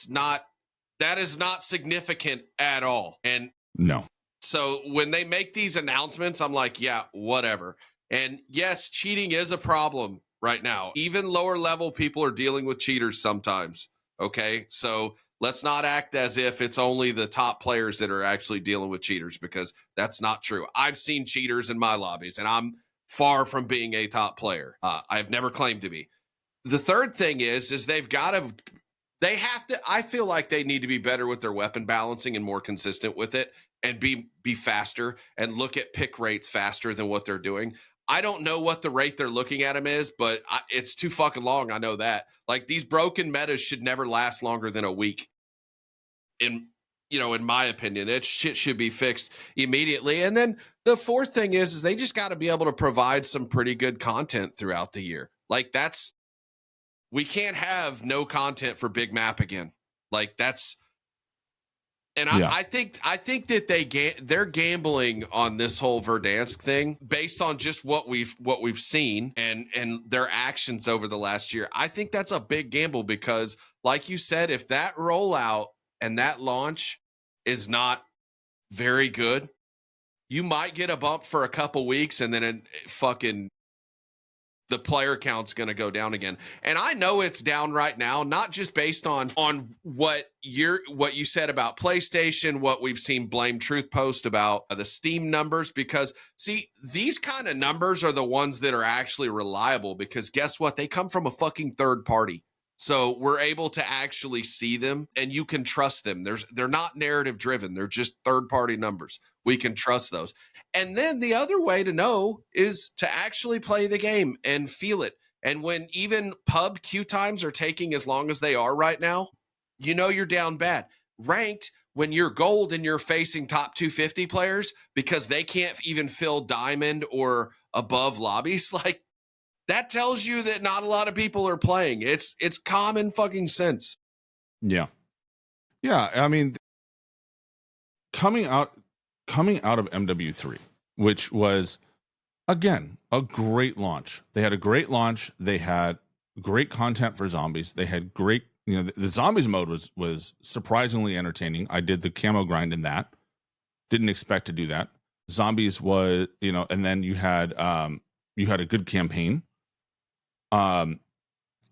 [SPEAKER 1] is not significant at all. And
[SPEAKER 2] no.
[SPEAKER 1] So when they make these announcements, I'm like, yeah, whatever. And yes, cheating is a problem right now. Even lower level people are dealing with cheaters sometimes. Okay, so let's not act as if it's only the top players that are actually dealing with cheaters, because that's not true. I've seen cheaters in my lobbies, and I'm far from being a top player. I've never claimed to be. The third thing is they have to, I feel like they need to be better with their weapon balancing and more consistent with it, and be faster and look at pick rates faster than what they're doing. I don't know what the rate they're looking at him is, but it's too fucking long. I know that. Like these broken metas should never last longer than a week. In my opinion, shit should be fixed immediately. And then the fourth thing is they just got to be able to provide some pretty good content throughout the year. Like we can't have no content for Big Map again. Like that's. And I think that they're gambling on this whole Verdansk thing based on just what we've seen and their actions over the last year. I think that's a big gamble because, like you said, if that rollout and that launch is not very good, you might get a bump for a couple weeks, and then the player count's going to go down again. And I know it's down right now, not just based on what you said about PlayStation, what we've seen Blame Truth post about the Steam numbers, because see, these kind of numbers are the ones that are actually reliable, because guess what? They come from a fucking third party. So we're able to actually see them, and you can trust them. They're not narrative driven. They're just third party numbers. We can trust those. And then the other way to know is to actually play the game and feel it. And when even pub queue times are taking as long as they are right now, you're down bad. Ranked, when you're gold and you're facing top 250 players because they can't even fill diamond or above lobbies, like, that tells you that not a lot of people are playing. It's common fucking sense.
[SPEAKER 2] Yeah. Yeah. I mean, coming out of MW3, which was, again, a great launch. They had a great launch. They had great content for zombies. They had great, the zombies mode was surprisingly entertaining. I did the camo grind in that. Didn't expect to do that. Zombies was, and then you had a good campaign. And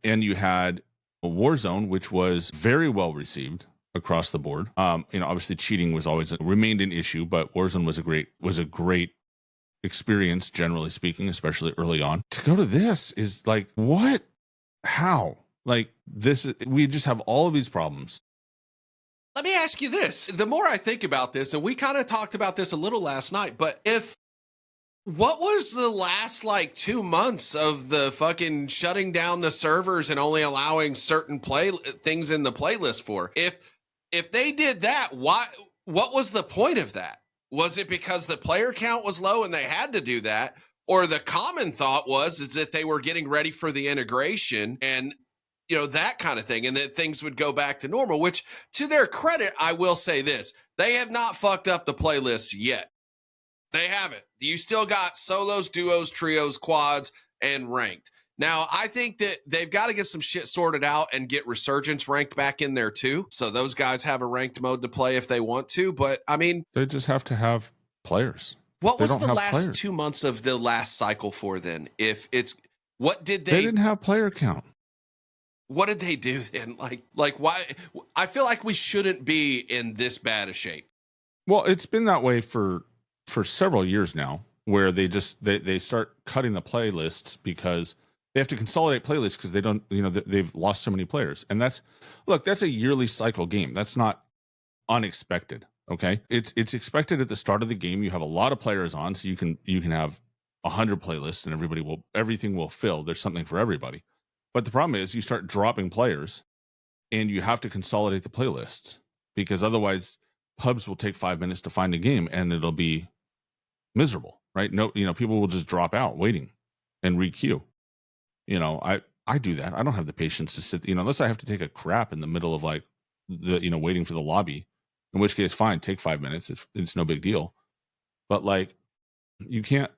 [SPEAKER 2] you had a Warzone, which was very well received across the board. Obviously cheating was always remained an issue, but Warzone was a great experience, generally speaking, especially early on. To go to this is like, what? How? Like this, we just have all of these problems.
[SPEAKER 1] Let me ask you this. The more I think about this, and we kind of talked about this a little last night, but what was the last 2 months of the fucking shutting down the servers and only allowing certain things in the playlist for? If they did that, what was the point of that? Was it because the player count was low and they had to do that? Or the common thought is that they were getting ready for the integration and that kind of thing, and that things would go back to normal, which, to their credit, I will say this: they have not fucked up the playlists yet. They haven't. You still got solos, duos, trios, quads, and ranked. Now, I think that they've got to get some shit sorted out and get Resurgence ranked back in there too. So those guys have a ranked mode to play if they want to. But I mean,
[SPEAKER 2] they just have to have players.
[SPEAKER 1] What was the last 2 months of the last cycle for then? If it's what did
[SPEAKER 2] they didn't have player count.
[SPEAKER 1] What did they do then? Like why? I feel like we shouldn't be in this bad a shape.
[SPEAKER 2] Well, it's been that way for several years now, where they start cutting the playlists because they have to consolidate playlists because they don't, they've lost so many players. And that's a yearly cycle game. That's not unexpected. Okay, it's expected at the start of the game. You have a lot of players on, so you can have 100 playlists, and everything will fill. There's something for everybody. But the problem is, you start dropping players, and you have to consolidate the playlists because otherwise, pubs will take 5 minutes to find a game, and it'll be miserable, right? No, people will just drop out waiting and re-queue. I do that. I don't have the patience to sit, unless I have to take a crap in the middle of like waiting for the lobby. In which case, fine, take 5 minutes. It's no big deal. But like, you can't.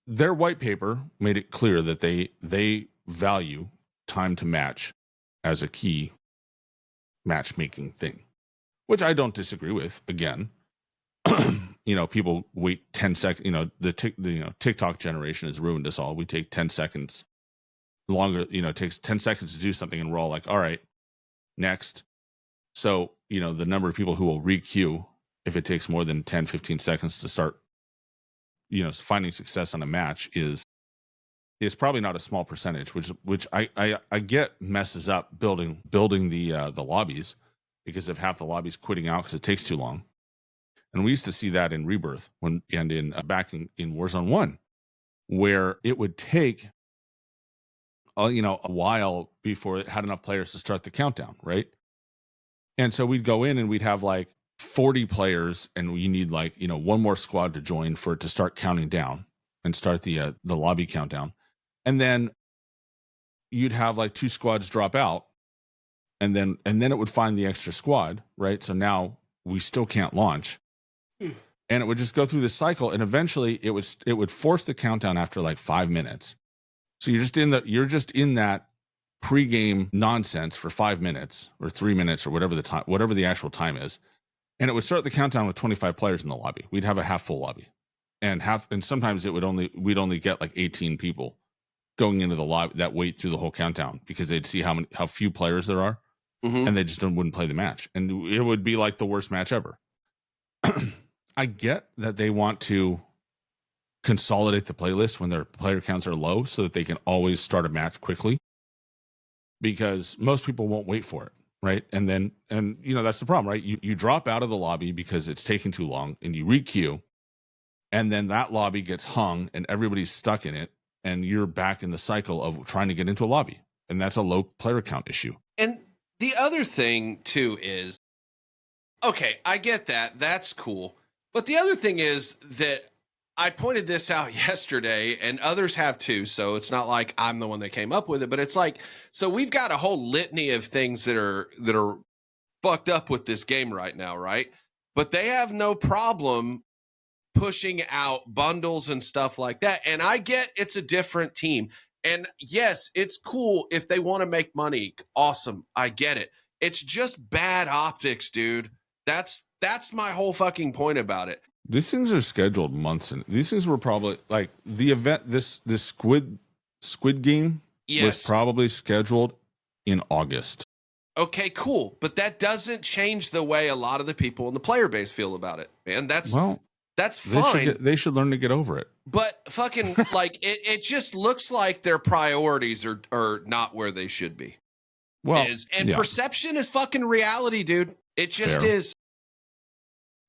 [SPEAKER 2] Their white paper made it clear that they value time to match as a key matchmaking thing, which I don't disagree with. Again, people wait 10 seconds. The TikTok generation has ruined us all. We take 10 seconds longer. It takes 10 seconds to do something, and we're all like, all right, next. So, the number of people who will re-queue if it takes more than 10, 15 seconds to start, finding success on a match is probably not a small percentage, which I get messes up building the lobbies because of half the lobbies quitting out because it takes too long. And we used to see that in Rebirth back in Warzone 1, where it would take a while before it had enough players to start the countdown, right? And so we'd go in and we'd have like 40 players, and we need like one more squad to join for it to start counting down and start the lobby countdown. And then you'd have like 2 squads drop out, and then it would find the extra squad, right? So now we still can't launch. And it would just go through this cycle, and eventually it would force the countdown after like 5 minutes. So you're just in that pre-game nonsense for 5 minutes or 3 minutes or whatever the actual time is. And it would start the countdown with 25 players in the lobby. We'd have a half full lobby, and sometimes we'd only get like 18 people going into the lobby that wait through the whole countdown because they'd see how few players there are, and they just wouldn't play the match, and it would be like the worst match ever. I get that they want to consolidate the playlist when their player counts are low so that they can always start a match quickly, because most people won't wait for it, right? And that's the problem, right? You drop out of the lobby because it's taking too long, and you re-queue, and then that lobby gets hung and everybody's stuck in it, and you're back in the cycle of trying to get into a lobby, and that's a low player count issue.
[SPEAKER 1] And the other thing too is, okay, I get that. That's cool. But the other thing is that I pointed this out yesterday, and others have too, so it's not like I'm the one that came up with it, but it's like, so we've got a whole litany of things that are fucked up with this game right now, right? But they have no problem pushing out bundles and stuff like that. And I get it's a different team. And yes, it's cool if they want to make money. Awesome. I get it. It's just bad optics, dude. That's my whole fucking point about it.
[SPEAKER 2] These things are scheduled months, and these things were probably like the event. This Squid Game was probably scheduled in August.
[SPEAKER 1] Okay, cool, but that doesn't change the way a lot of the people in the player base feel about it, man. That's fine.
[SPEAKER 2] They should learn to get over it.
[SPEAKER 1] But fucking like it just looks like their priorities are not where they should be.
[SPEAKER 2] Well,
[SPEAKER 1] perception is fucking reality, dude. It just is.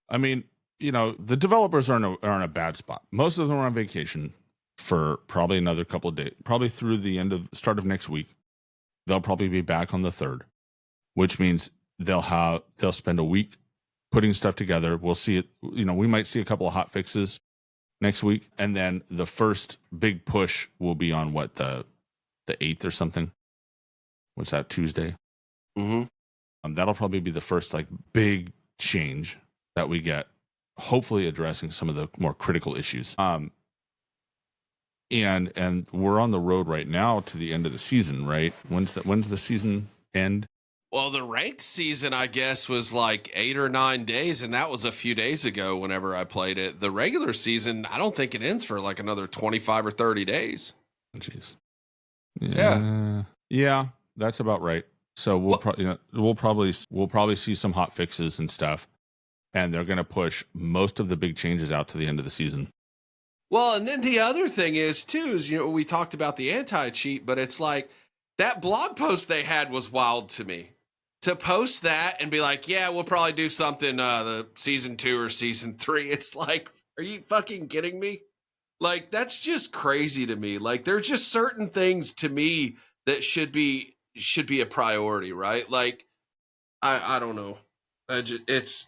[SPEAKER 2] I mean, the developers are in a bad spot. Most of them are on vacation for probably another couple of days, probably through the start of next week. They'll probably be back on the 3rd, which means they'll spend a week putting stuff together. We'll see it. We might see a couple of hot fixes next week, and then the first big push will be on the 8th or something. What's that, Tuesday?
[SPEAKER 1] Mm-hmm.
[SPEAKER 2] That'll probably be the first like big change that we get, hopefully addressing some of the more critical issues. And we're on the road right now to the end of the season, right? When's the season end?
[SPEAKER 1] Well, the ranked season, I guess, was like 8 or 9 days, and that was a few days ago whenever I played it. The regular season, I don't think it ends for like another 25 or 30 days.
[SPEAKER 2] Jeez.
[SPEAKER 1] Yeah.
[SPEAKER 2] Yeah, that's about right. So we'll probably see some hot fixes and stuff, and they're going to push most of the big changes out to the end of the season.
[SPEAKER 1] Well, and then the other thing is we talked about the anti-cheat, but it's like that blog post they had was wild to me. To post that and be like, yeah, we'll probably do something the season 2 or season 3. It's like, are you fucking kidding me? Like, that's just crazy to me. Like, there's just certain things to me that should be a priority, right? Like, I don't know. It's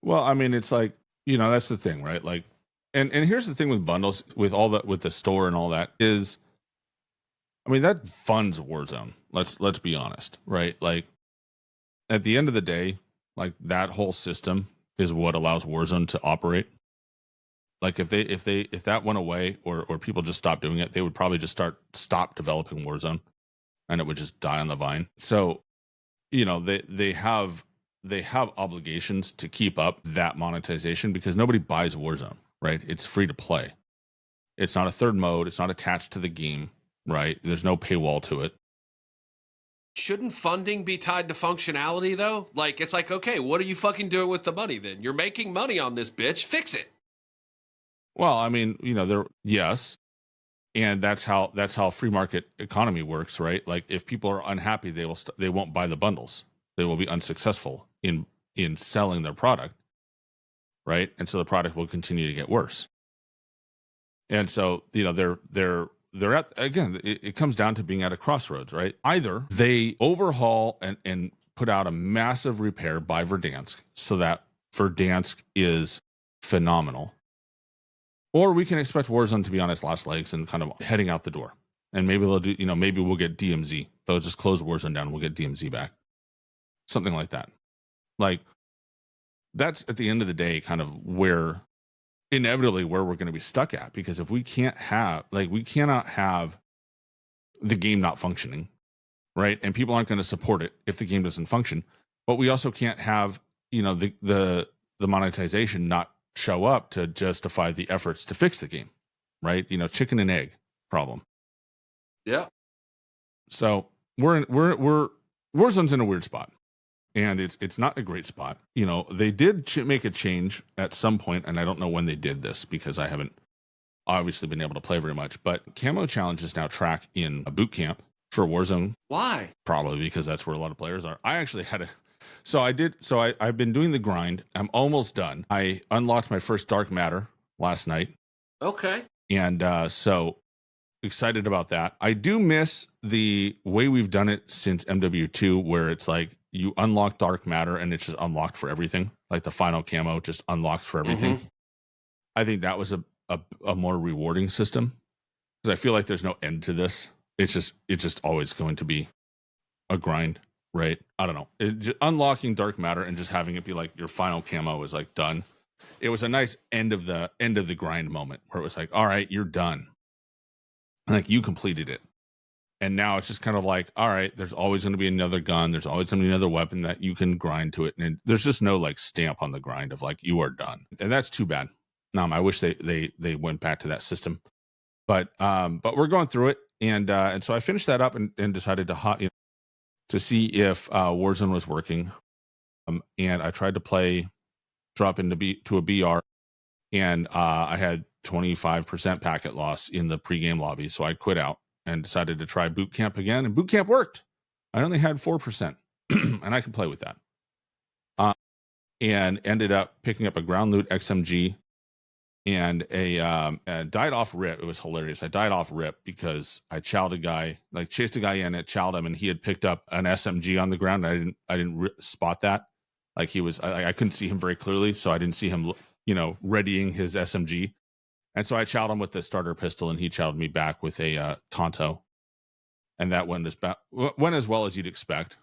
[SPEAKER 2] Well, I mean, it's like, that's the thing, right? Like, and here's the thing with bundles, with all that, with the store and all that is, I mean, that funds Warzone. Let's be honest, right? Like, at the end of the day, like, that whole system is what allows Warzone to operate. Like, if that went away, or people just stopped doing it, they would probably just stop developing Warzone, and it would just die on the vine. So, they have obligations to keep up that monetization, because nobody buys Warzone, right? It's free to play. It's not a third mode. It's not attached to the game, right? There's no paywall to it.
[SPEAKER 1] Shouldn't funding be tied to functionality, though? Like, it's like, okay, what are you fucking doing with the money then? You're making money on this, bitch. Fix it.
[SPEAKER 2] Well, I mean, yes, and that's how free market economy works, right? Like, if people are unhappy, they won't buy the bundles. They will be unsuccessful in selling their product, right? And so the product will continue to get worse. And so, they're at, again, it comes down to being at a crossroads, right? Either they overhaul and put out a massive repair by Verdansk, so that Verdansk is phenomenal, or we can expect Warzone to be on its last legs and kind of heading out the door. And maybe they'll do, maybe we'll get DMZ. They'll just close Warzone down and we'll get DMZ back. Something like that. Like, that's at the end of the day kind of inevitably where we're going to be stuck at, because if we cannot have the game not functioning, right? And people aren't going to support it if the game doesn't function. But we also can't have, the monetization not show up to justify the efforts to fix the game, right? Chicken and egg problem.
[SPEAKER 1] Yeah.
[SPEAKER 2] So Warzone's in a weird spot. And it's not a great spot. They did make a change at some point, and I don't know when they did this, because I haven't obviously been able to play very much. But Camo challenges now track in a boot camp for Warzone.
[SPEAKER 1] Why?
[SPEAKER 2] Probably because that's where a lot of players are. I actually had I've been doing the grind. I'm almost done. I unlocked my first dark matter last night.
[SPEAKER 1] Okay.
[SPEAKER 2] And so excited about that. I do miss the way we've done it since MW2, where it's like, you unlock dark matter and it's just unlocked for everything. Like, the final camo just unlocks for everything. Mm-hmm. I think that was a more rewarding system, because I feel like there's no end to this. It's just always going to be a grind, right? I don't know. Unlocking dark matter and just having it be like your final camo is like done. It was a nice end of the grind moment, where it was like, all right, you're done. Like, you completed it. And now it's just kind of like, all right, there's always going to be another gun. There's always going to be another weapon that you can grind to it. And there's just no like stamp on the grind of like, you are done. And that's too bad. I wish they went back to that system. But we're going through it. And so I finished that up and decided to see if Warzone was working. And I tried to drop into a BR, and I had 25% packet loss in the pregame lobby. So I quit out and decided to try boot camp again, and boot camp worked. I only had 4%, and I can play with that. And ended up picking up a ground loot XMG and a died off rip. It was hilarious. I died off rip because I chowed a guy, like chased a guy in it, chowed him, and he had picked up an SMG on the ground. I didn't spot that. Like, he was, I couldn't see him very clearly, so I didn't see him, readying his SMG. And so I chowed him with the starter pistol, and he chowed me back with a Tonto. And that went as well as you'd expect.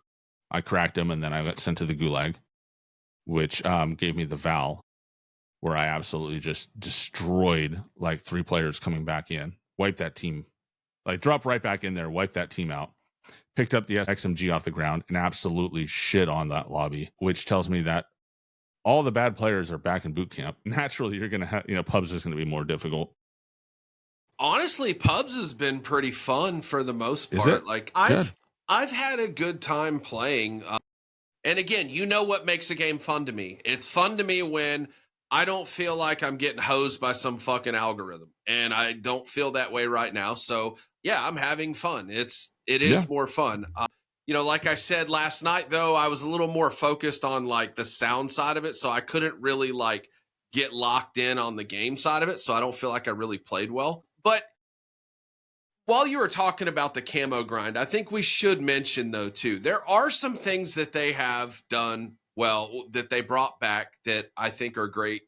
[SPEAKER 2] I cracked him, and then I got sent to the Gulag, which gave me the Val, where I absolutely just destroyed like 3 players coming back in. wipe that team, like drop right back in there, wipe that team out. Picked up the XMG off the ground and absolutely shit on that lobby, which tells me that all the bad players are back in boot camp. Naturally, you're going to have, pubs is going to be more difficult.
[SPEAKER 1] Honestly, pubs has been pretty fun for the most part.
[SPEAKER 2] Is it?
[SPEAKER 1] Like I've had a good time playing. And again, you know what makes a game fun to me? It's fun to me when I don't feel like I'm getting hosed by some fucking algorithm, and I don't feel that way right now. So yeah, I'm having fun. It is more fun. Like I said last night, though, I was a little more focused on like the sound side of it, so I couldn't really like get locked in on the game side of it. So I don't feel like I really played well. But while you were talking about the camo grind, I think we should mention, though, too, there are some things that they have done well that they brought back that I think are great.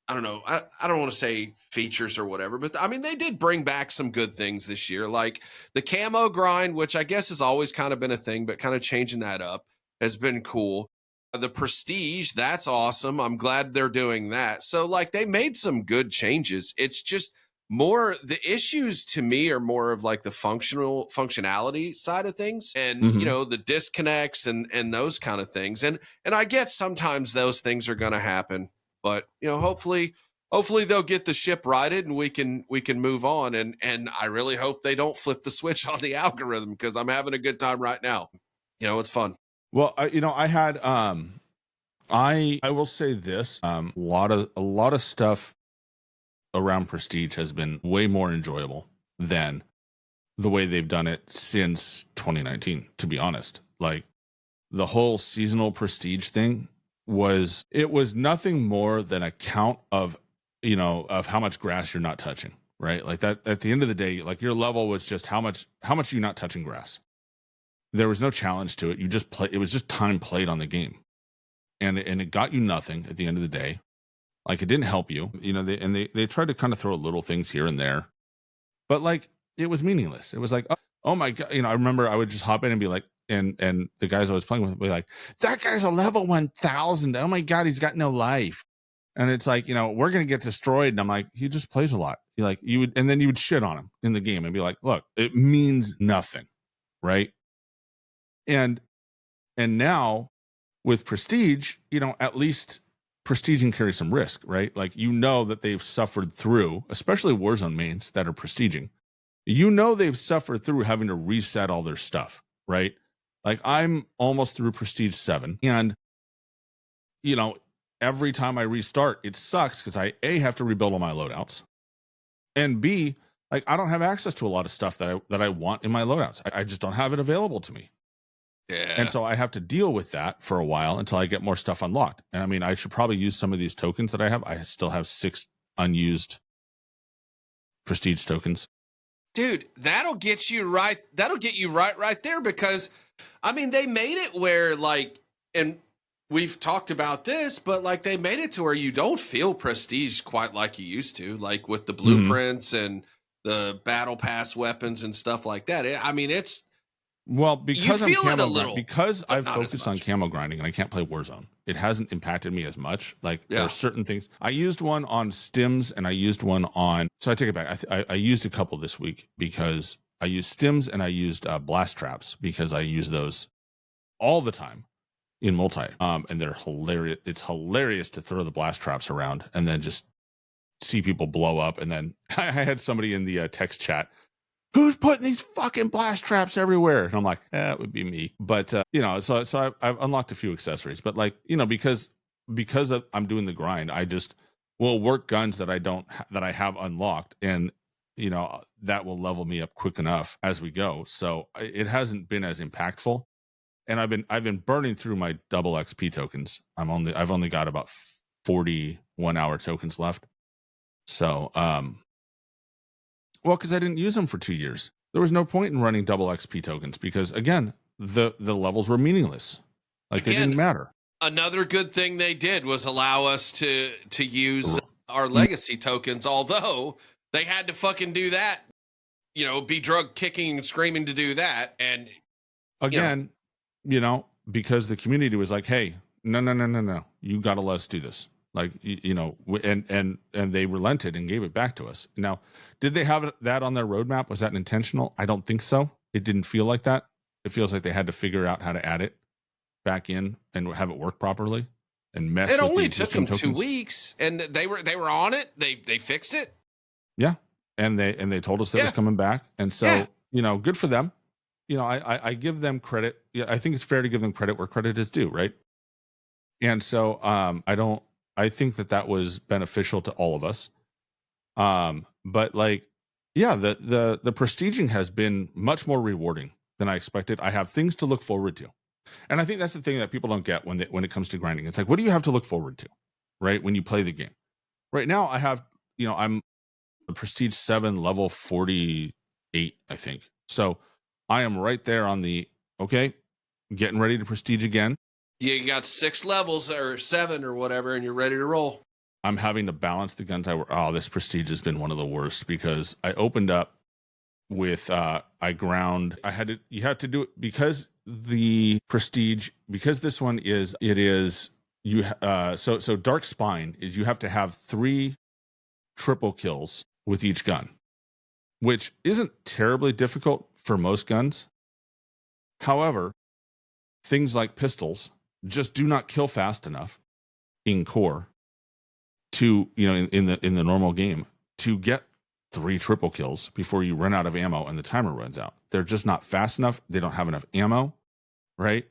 [SPEAKER 1] I don't know. I don't want to say features or whatever, but I mean, they did bring back some good things this year, like the camo grind, which I guess has always kind of been a thing, but kind of changing that up has been cool. The prestige, that's awesome. I'm glad they're doing that. So, like, they made some good changes. It's just more the issues to me are more of like the functionality side of things, and the disconnects and those kind of things. And I get sometimes those things are going to happen, but hopefully they'll get the ship righted and we can move on. And I really hope they don't flip the switch on the algorithm, because I'm having a good time right now. It's fun.
[SPEAKER 2] Well, I had I will say this, a lot of stuff around prestige has been way more enjoyable than the way they've done it since 2019, to be honest. Like, the whole seasonal prestige thing was nothing more than a count of how much grass you're not touching, right? Like, that at the end of the day, like, your level was just how much you're not touching grass. There was no challenge to it. You just play. It was just time played on the game, and it got you nothing at the end of the day. Like, it didn't help you, they tried to kind of throw little things here and there, but like, it was meaningless. It was like, oh my God. I remember I would just hop in and be like, and the guys I was playing with would be like, that guy's a level 1000. Oh my God, he's got no life. And it's like, we're going to get destroyed. And I'm like, he just plays a lot. And then you would shit on him in the game and be like, look, it means nothing. Right. And now with prestige, at least prestige can carry some risk, right? Like, that they've suffered through, especially Warzone mains that are prestiging. They've suffered through having to reset all their stuff, right? Like, I'm almost through prestige 7, and every time I restart, it sucks because I have to rebuild all my loadouts, and B, like, I don't have access to a lot of stuff that I want in my loadouts. I just don't have it available to me.
[SPEAKER 1] Yeah.
[SPEAKER 2] And so I have to deal with that for a while until I get more stuff unlocked. And I mean, I should probably use some of these tokens that I have. I still have 6 unused prestige tokens.
[SPEAKER 1] Dude, that'll get you right there, because I mean, they made it where, like, and we've talked about this, but like, they made it to where you don't feel prestige quite like you used to, like with the blueprints and the battle pass weapons and stuff like that. I mean, it's,
[SPEAKER 2] well, because
[SPEAKER 1] you feel it a little,
[SPEAKER 2] because I've focused on camo grinding and I can't play Warzone, it hasn't impacted me as much. Like, there are certain things. I used one on stims and I used one on, so I take it back. I used a couple this week because I used stims and I used blast traps, because I use those all the time in multi. And they're hilarious. It's hilarious to throw the blast traps around and then just see people blow up. And then I had somebody in the text chat, who's putting these fucking blast traps everywhere? And I'm like, it would be me. But, so I've unlocked a few accessories, but like, because I'm doing the grind, I just will work guns that I have unlocked, and, that will level me up quick enough as we go. So it hasn't been as impactful. And I've been burning through my double XP tokens. I've only got about 41 hour tokens left. So, well, because I didn't use them for 2 years. There was no point in running double XP tokens because, again, the levels were meaningless. Like, they didn't matter.
[SPEAKER 1] Another good thing they did was allow us to use our legacy tokens, although they had to fucking do that, be drug kicking and screaming to do that. And
[SPEAKER 2] again, because the community was like, hey, no, you got to let us do this. Like, and they relented and gave it back to us. Now, did they have that on their roadmap? Was that intentional? I don't think so. It didn't feel like that. It feels like they had to figure out how to add it back in and have it work properly and mess
[SPEAKER 1] It
[SPEAKER 2] with the
[SPEAKER 1] only took them
[SPEAKER 2] existing
[SPEAKER 1] 2
[SPEAKER 2] tokens.
[SPEAKER 1] weeks, and they were on it. They fixed it.
[SPEAKER 2] Yeah, and they told us that it was coming back, and so good for them. I give them credit. Yeah, I think it's fair to give them credit where credit is due, right? And so I think that was beneficial to all of us. But like, yeah, the prestiging has been much more rewarding than I expected. I have things to look forward to. And I think that's the thing that people don't get when it comes to grinding. It's like, what do you have to look forward to, right? When you play the game. Right now I have, I'm a prestige 7 level 48, I think. So I am right there on the, getting ready to prestige again.
[SPEAKER 1] You got 6 levels or 7 or whatever, and you're ready to roll.
[SPEAKER 2] I'm having to balance the guns. This prestige has been one of the worst because I opened up with you had to do it because the prestige, because this one so Dark Spine is you have to have 3 triple kills with each gun, which isn't terribly difficult for most guns. However, things like pistols just do not kill fast enough in core to, in the normal game to get 3 triple kills before you run out of ammo and the timer runs out. They're just not fast enough. They don't have enough ammo, right?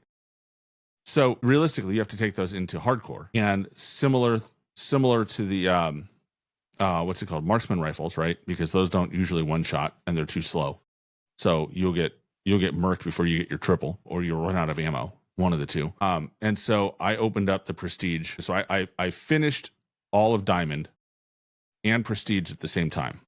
[SPEAKER 2] So realistically, you have to take those into hardcore. And similar to the what's it called, marksman rifles, right? Because those don't usually one shot and they're too slow. So you'll get murked before you get your triple, or you'll run out of ammo. One of the two. And so I opened up the prestige. So I finished all of diamond and prestige at the same time.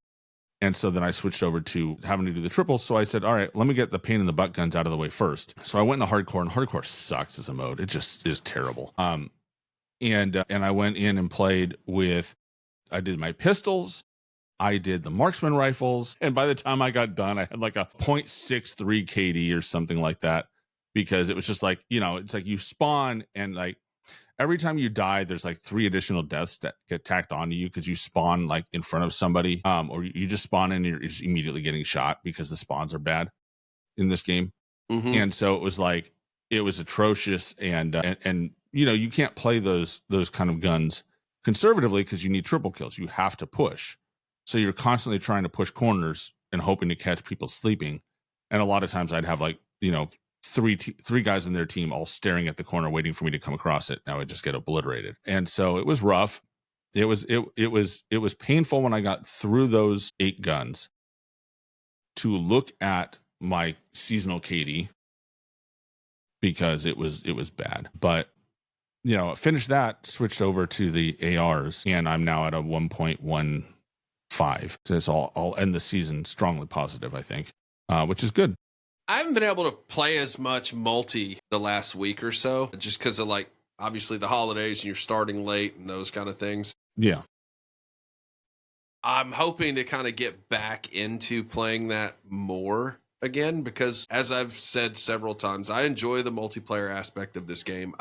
[SPEAKER 2] And so then I switched over to having to do the triples. So I said, all right, let me get the pain in the butt guns out of the way first. So I went into hardcore, and hardcore sucks as a mode. It just is terrible. And I went in and played with, I did my pistols, I did the marksman rifles. And by the time I got done, I had like a 0.63 KD or something like that, because it was just like, it's like you spawn and like, every time you die, there's like 3 additional deaths that get tacked onto you because you spawn like in front of somebody, or you just spawn in and you're just immediately getting shot because the spawns are bad in this game. Mm-hmm. And so it was like, it was atrocious. And you can't play those kind of guns conservatively because you need triple kills. You have to push. So you're constantly trying to push corners and hoping to catch people sleeping. And a lot of times I'd have like, three guys in their team all staring at the corner waiting for me to come across it. Now I just get obliterated. And so it was rough. It was painful when I got through those 8 guns to look at my seasonal KD, because it was bad. But finished that, switched over to the ARs, and I'm now at a 1.15. So it's I'll end the season strongly positive, I think, which is good.
[SPEAKER 1] I haven't been able to play as much multi the last week or so, just because of like, obviously the holidays and you're starting late and those kind of things.
[SPEAKER 2] Yeah.
[SPEAKER 1] I'm hoping to kind of get back into playing that more again, because as I've said several times, I enjoy the multiplayer aspect of this game.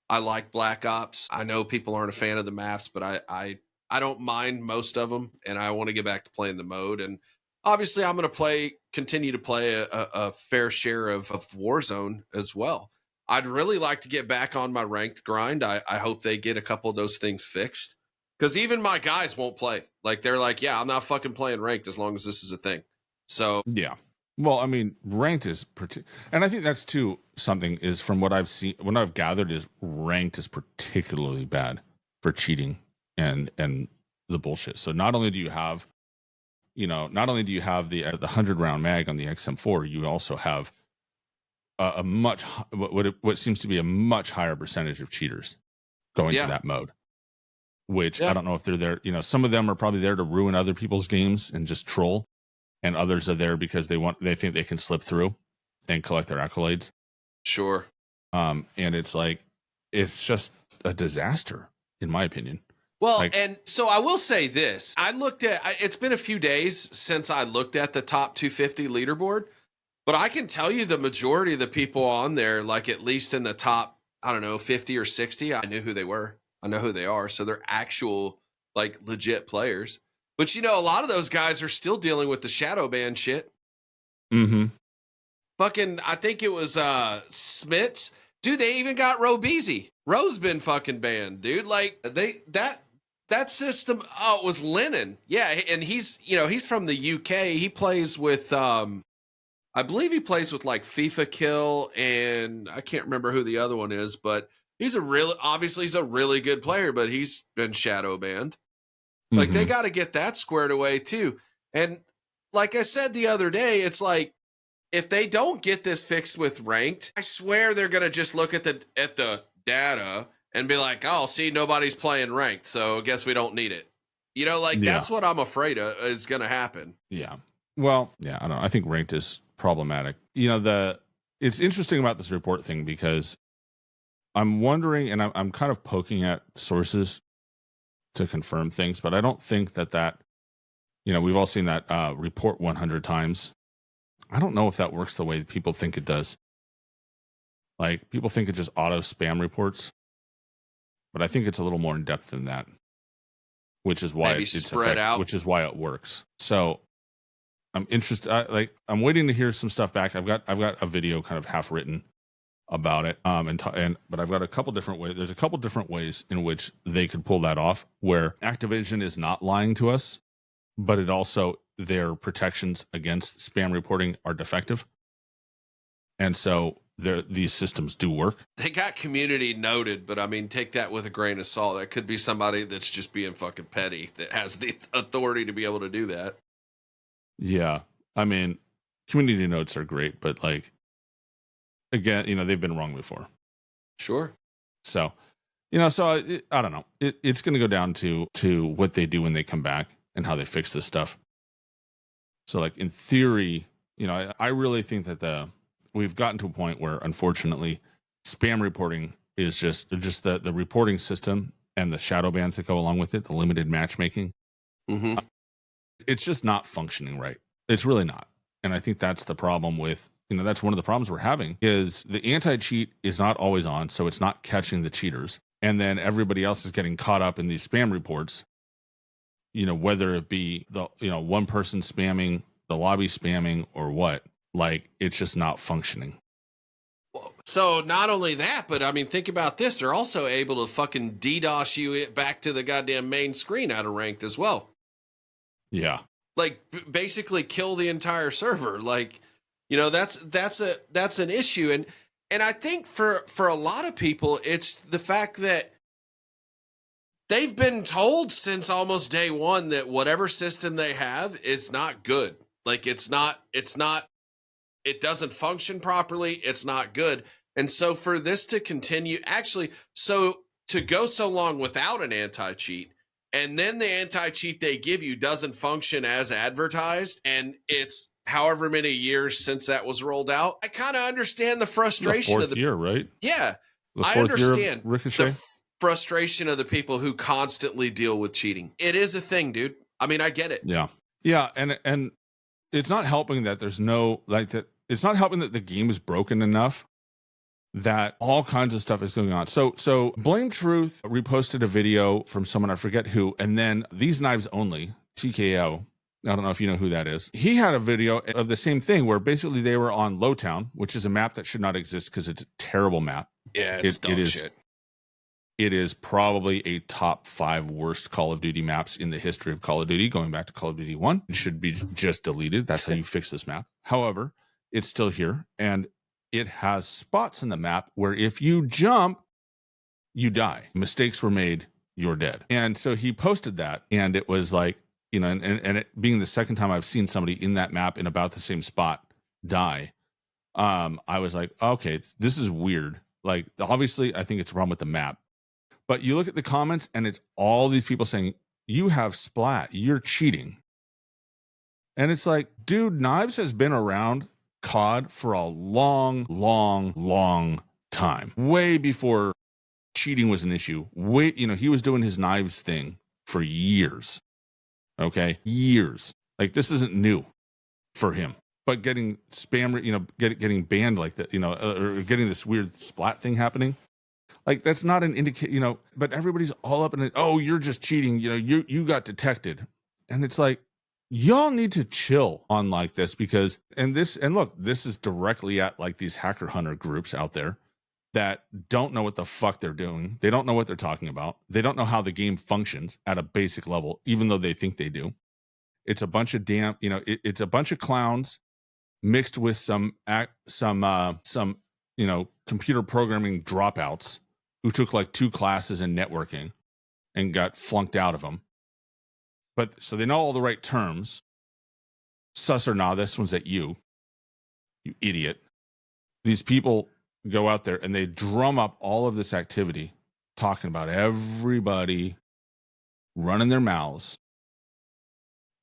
[SPEAKER 1] I like Black Ops. I know people aren't a fan of the maps, but I don't mind most of them, and I want to get back to playing the mode. And obviously, I'm going to continue to play a fair share of Warzone as well. I'd really like to get back on my ranked grind. I hope they get a couple of those things fixed, because even my guys won't play. Like, they're like, yeah, I'm not fucking playing ranked as long as this is a thing. So
[SPEAKER 2] yeah. Well, I mean, ranked is and I think that's too something is, from what I've seen, what I've gathered, is ranked is particularly bad for cheating and the bullshit. So not only do you have the 100 round mag on the XM4, you also have a much what seems to be a much higher percentage of cheaters going to that mode. Which I don't know if they're there. Some of them are probably there to ruin other people's games and just troll, and others are there because they think they can slip through and collect their accolades.
[SPEAKER 1] Sure.
[SPEAKER 2] And it's like, it's just a disaster, in my opinion.
[SPEAKER 1] Well, and so I will say this. It's been a few days since I looked at the top 250 leaderboard, but I can tell you the majority of the people on there, like at least in the top, I don't know, 50 or 60, I knew who they were. I know who they are. So they're actual, like, legit players. But, a lot of those guys are still dealing with the shadow ban shit.
[SPEAKER 2] Mm-hmm.
[SPEAKER 1] Fucking, I think it was Smits. Dude, they even got Robeezy. Ro's been fucking banned, dude. Like, that system, it was Lennon. Yeah, and he's from the UK. He plays with I believe he plays with like FIFA Kill, and I can't remember who the other one is, but he's obviously he's a really good player, but he's been shadow banned. Like, they got to get that squared away too. And like I said the other day, it's like, if they don't get this fixed with ranked, I swear they're going to just look at the data and be like, oh, see, nobody's playing ranked, so I guess we don't need it. That's what I'm afraid of is going to happen.
[SPEAKER 2] Yeah. Well, yeah, I don't know. I think ranked is problematic. It's interesting about this report thing because I'm wondering, and I'm kind of poking at sources to confirm things, but I don't think that we've all seen that report 100 times. I don't know if that works the way people think it does. Like, people think it just auto spam reports, but I think it's a little more in depth than that, which is why it's spread out, which is why it works. So I'm interested. I'm waiting to hear some stuff back. I've got a video kind of half written about it. But I've got a couple different ways. There's a couple different ways in which they could pull that off, where Activision is not lying to us, but it also, their protections against spam reporting are defective. And so these systems do work.
[SPEAKER 1] They got community noted, but I mean, take that with a grain of salt. That could be somebody that's just being fucking petty that has the authority to be able to do that.
[SPEAKER 2] Yeah. I mean, community notes are great, but like, again, they've been wrong before.
[SPEAKER 1] Sure.
[SPEAKER 2] So, I don't know. It's going to go down to what they do when they come back and how they fix this stuff. So, like, in theory, I really think that we've gotten to a point where, unfortunately, spam reporting is just the reporting system and the shadow bans that go along with it, the limited matchmaking.
[SPEAKER 1] Mm-hmm.
[SPEAKER 2] It's just not functioning right. It's really not. And I think that's the problem with, that's one of the problems we're having, is the anti-cheat is not always on, so it's not catching the cheaters. And then everybody else is getting caught up in these spam reports, whether it be the, one person spamming, the lobby spamming, or what. Like, it's just not functioning.
[SPEAKER 1] So not only that, but I mean, think about this. They're also able to fucking DDoS you back to the goddamn main screen out of ranked as well.
[SPEAKER 2] Yeah.
[SPEAKER 1] Like, basically kill the entire server. Like, that's an issue. And I think for a lot of people, it's the fact that they've been told since almost day one that whatever system they have is not good. Like, it doesn't function properly. It's not good. And so for this to continue, to go so long without an anti-cheat, and then the anti-cheat they give you doesn't function as advertised, and it's however many years since that was rolled out, I kind of understand the frustration
[SPEAKER 2] of the year, right?
[SPEAKER 1] Yeah.
[SPEAKER 2] I understand
[SPEAKER 1] the frustration of the people who constantly deal with cheating. It is a thing, dude. I mean, I get it.
[SPEAKER 2] Yeah. Yeah. And it's not helping that there's no, like, that it's not helping that the game is broken enough that all kinds of stuff is going on. So Blame Truth reposted a video from someone, I forget who, and then These Knives Only, TKO, I don't know if you know who that is. He had a video of the same thing where basically they were on Lowtown, which is a map that should not exist because it's a terrible map.
[SPEAKER 1] Yeah, it's dog shit.
[SPEAKER 2] It is probably a top 5 worst Call of Duty maps in the history of Call of Duty, going back to Call of Duty 1. It should be just deleted. That's how you fix this map. However, it's still here, and it has spots in the map where if you jump, you die. Mistakes were made, you're dead. And so he posted that, and it was like, and it being the second time I've seen somebody in that map in about the same spot die, I was like, okay, this is weird. Like, obviously, I think it's a problem with the map. But you look at the comments, and it's all these people saying, you have splat, you're cheating. And it's like, dude, Knives has been around COD for a long, long, long time. Way before cheating was an issue. He was doing his Knives thing for years. Okay? Years. Like, this isn't new for him. But getting spam, getting banned like that, or getting this weird splat thing happening, Like, that's not an indicator, but everybody's all up in it. Oh, you're just cheating. You got detected. And it's like, y'all need to chill on like this because, and look, this is directly at like these hacker hunter groups out there that don't know what the fuck they're doing. They don't know what they're talking about. They don't know how the game functions at a basic level, even though they think they do. It's a bunch of it's a bunch of clowns mixed with some computer programming dropouts who took like 2 classes in networking and got flunked out of them. But so they know all the right terms. Sus or nah, this one's at you idiot. These people go out there and they drum up all of this activity, talking about everybody running their mouths.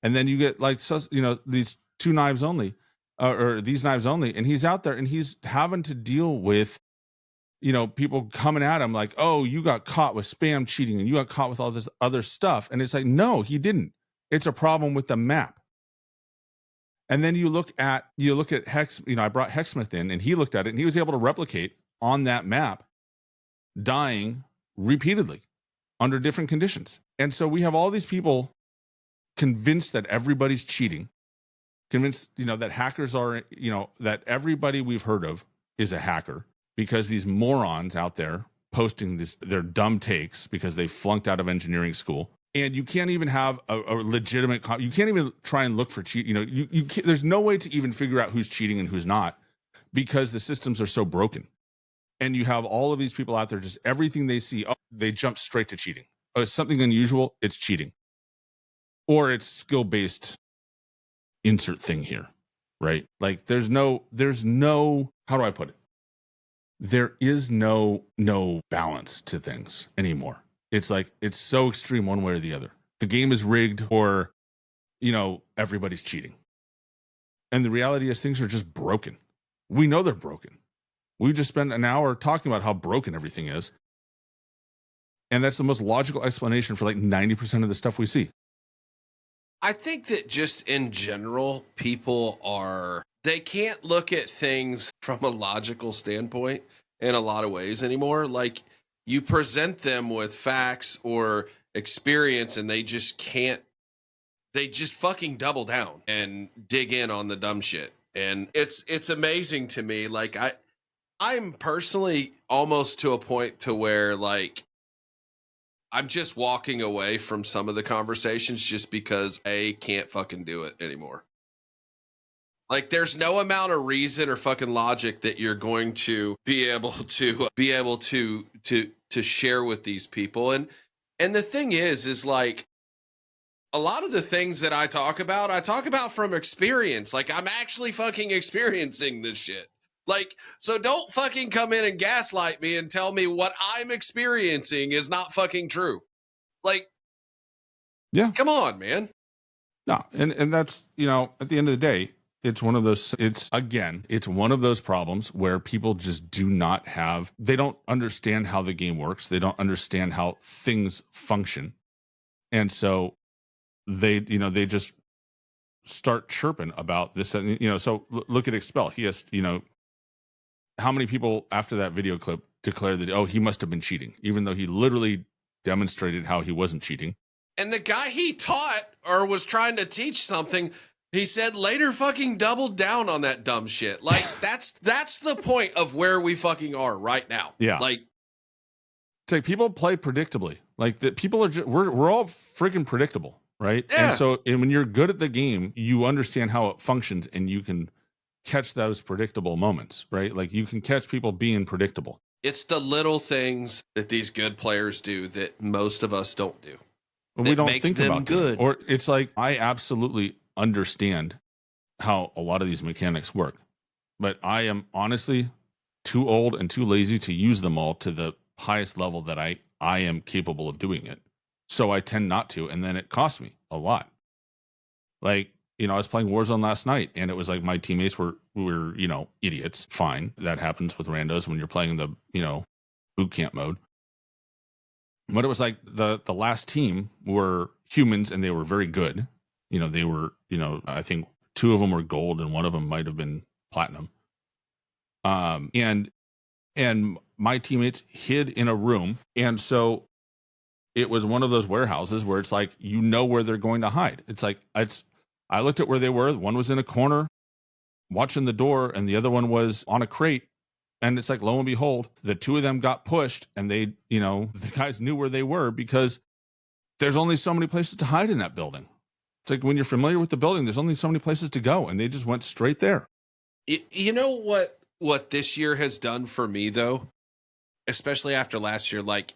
[SPEAKER 2] And then you get like, these 2 knives only, or these knives only. And he's out there and he's having to deal with, people coming at him like, oh, you got caught with spam cheating and you got caught with all this other stuff. And it's like, no, he didn't. It's a problem with the map. And then you look at Hex, I brought Hexsmith in and he looked at it and he was able to replicate on that map, dying repeatedly under different conditions. And so we have all these people convinced that everybody's cheating, convinced, that hackers are, that everybody we've heard of is a hacker because these morons out there posting their dumb takes because they flunked out of engineering school. And you can't even have a legitimate, you can't even try and look for cheat. You can't, there's no way to even figure out who's cheating and who's not because the systems are so broken. And you have all of these people out there, just everything they see, they jump straight to cheating. Oh, it's something unusual, it's cheating. Or it's skill-based insert thing here, right? Like there's no, how do I put it? There is no balance to things anymore. It's like, it's so extreme one way or the other. The game is rigged or, everybody's cheating. And the reality is things are just broken. We know they're broken. We just spent an hour talking about how broken everything is. And that's the most logical explanation for like 90% of the stuff we see.
[SPEAKER 1] I think that just in general, people they can't look at things from a logical standpoint in a lot of ways anymore. Like you present them with facts or experience and they just can't, they just fucking double down and dig in on the dumb shit. And it's amazing to me. Like I'm personally almost to a point to where like, I'm just walking away from some of the conversations just because I can't fucking do it anymore. Like there's no amount of reason or fucking logic that you're going to be able to share with these people. And the thing is like a lot of the things that I talk about from experience. Like I'm actually fucking experiencing this shit. Like, so don't fucking come in and gaslight me and tell me what I'm experiencing is not fucking true. Like,
[SPEAKER 2] yeah,
[SPEAKER 1] come on, man.
[SPEAKER 2] No, and that's, at the end of the day, it's one of those, it's one of those problems where people just they don't understand how the game works. They don't understand how things function. And so they just start chirping about this. And, so look at Expel. He has, how many people after that video clip declared that, oh, he must have been cheating, even though he literally demonstrated how he wasn't cheating.
[SPEAKER 1] And the guy he taught or was trying to teach something, he said later fucking doubled down on that dumb shit. Like that's the point of where we fucking are right now.
[SPEAKER 2] Yeah.
[SPEAKER 1] Like
[SPEAKER 2] it's like people play predictably. Like that people are we're all freaking predictable, right?
[SPEAKER 1] Yeah.
[SPEAKER 2] And when you're good at the game, you understand how it functions and you can catch those predictable moments, right? Like you can catch people being predictable.
[SPEAKER 1] It's the little things that these good players do that most of us don't do.
[SPEAKER 2] We don't think about good. Or it's like, I absolutely understand how a lot of these mechanics work, but I am honestly too old and too lazy to use them all to the highest level that I am capable of doing it. So I tend not to. And then it costs me a lot. Like, I was playing Warzone last night and it was like my teammates were idiots. Fine. That happens with randos when you're playing the, boot camp mode. But it was like the last team were humans and they were very good. They were, I think 2 of them were gold and 1 of them might have been platinum. And and my teammates hid in a room. And so it was one of those warehouses where it's like, you know where they're going to hide. It's like, I looked at where they were. One was in a corner watching the door, and the other one was on a crate. And it's like, lo and behold, the two of them got pushed, and they, the guys knew where they were because there's only so many places to hide in that building. It's like when you're familiar with the building, there's only so many places to go, and they just went straight there.
[SPEAKER 1] You know what this year has done for me, though, especially after last year, like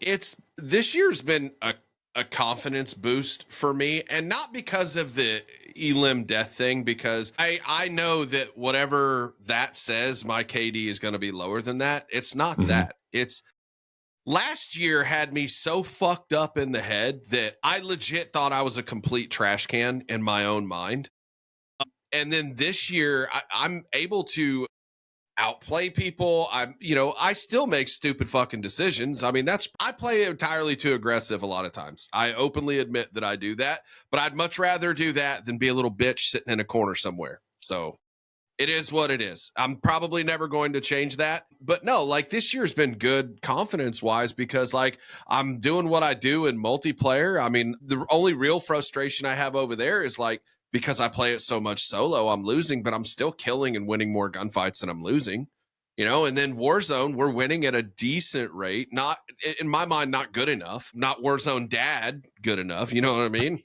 [SPEAKER 1] this year's been a confidence boost for me, and not because of the Elim death thing, because I know that whatever that says, my KD is going to be lower than that. It's not that. It's last year had me so fucked up in the head that I legit thought I was a complete trash can in my own mind. And then this year I'm able to outplay people. I still make stupid fucking decisions. I mean, I play entirely too aggressive a lot of times. I openly admit that I do that, but I'd much rather do that than be a little bitch sitting in a corner somewhere. So it is what it is. I'm probably never going to change that. But no, like this year's been good confidence wise because like I'm doing what I do in multiplayer. I mean, the only real frustration I have over there is like, because I play it so much solo, I'm losing, but I'm still killing and winning more gunfights than I'm losing, and then Warzone, we're winning at a decent rate. Not, in my mind, not good enough. Not Warzone dad good enough. You know what I mean?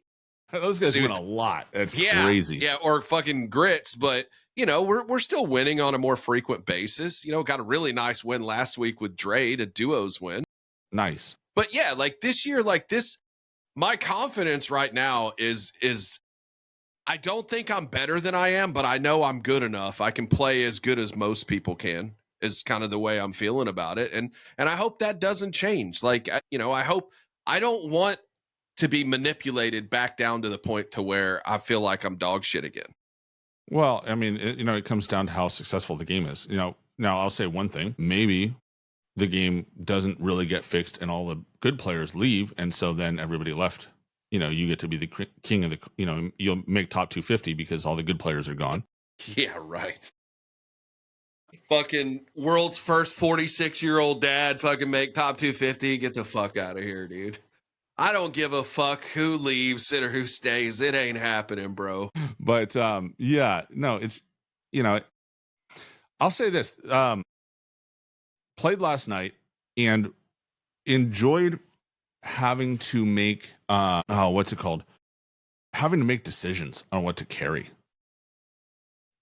[SPEAKER 2] Those guys win a lot. That's crazy.
[SPEAKER 1] Yeah, or fucking grits, but we're still winning on a more frequent basis. Got a really nice win last week with Dre, a duos win.
[SPEAKER 2] Nice.
[SPEAKER 1] But yeah, like this year, like this, my confidence right now is I don't think I'm better than I am, but I know I'm good enough. I can play as good as most people can, is kind of the way I'm feeling about it. And I hope that doesn't change. Like, I hope, I don't want to be manipulated back down to the point to where I feel like I'm dog shit again.
[SPEAKER 2] Well, I mean, it comes down to how successful the game is. Now I'll say one thing, maybe the game doesn't really get fixed and all the good players leave. And so then everybody left. You get to be the king of the, you'll make top 250 because all the good players are gone.
[SPEAKER 1] Yeah, right. Fucking world's first 46-year-old dad fucking make top 250. Get the fuck out of here, dude. I don't give a fuck who leaves or who stays. It ain't happening, bro.
[SPEAKER 2] But yeah, no, it's, I'll say this. Played last night and enjoyed having to make what's it called? Having to make decisions on what to carry.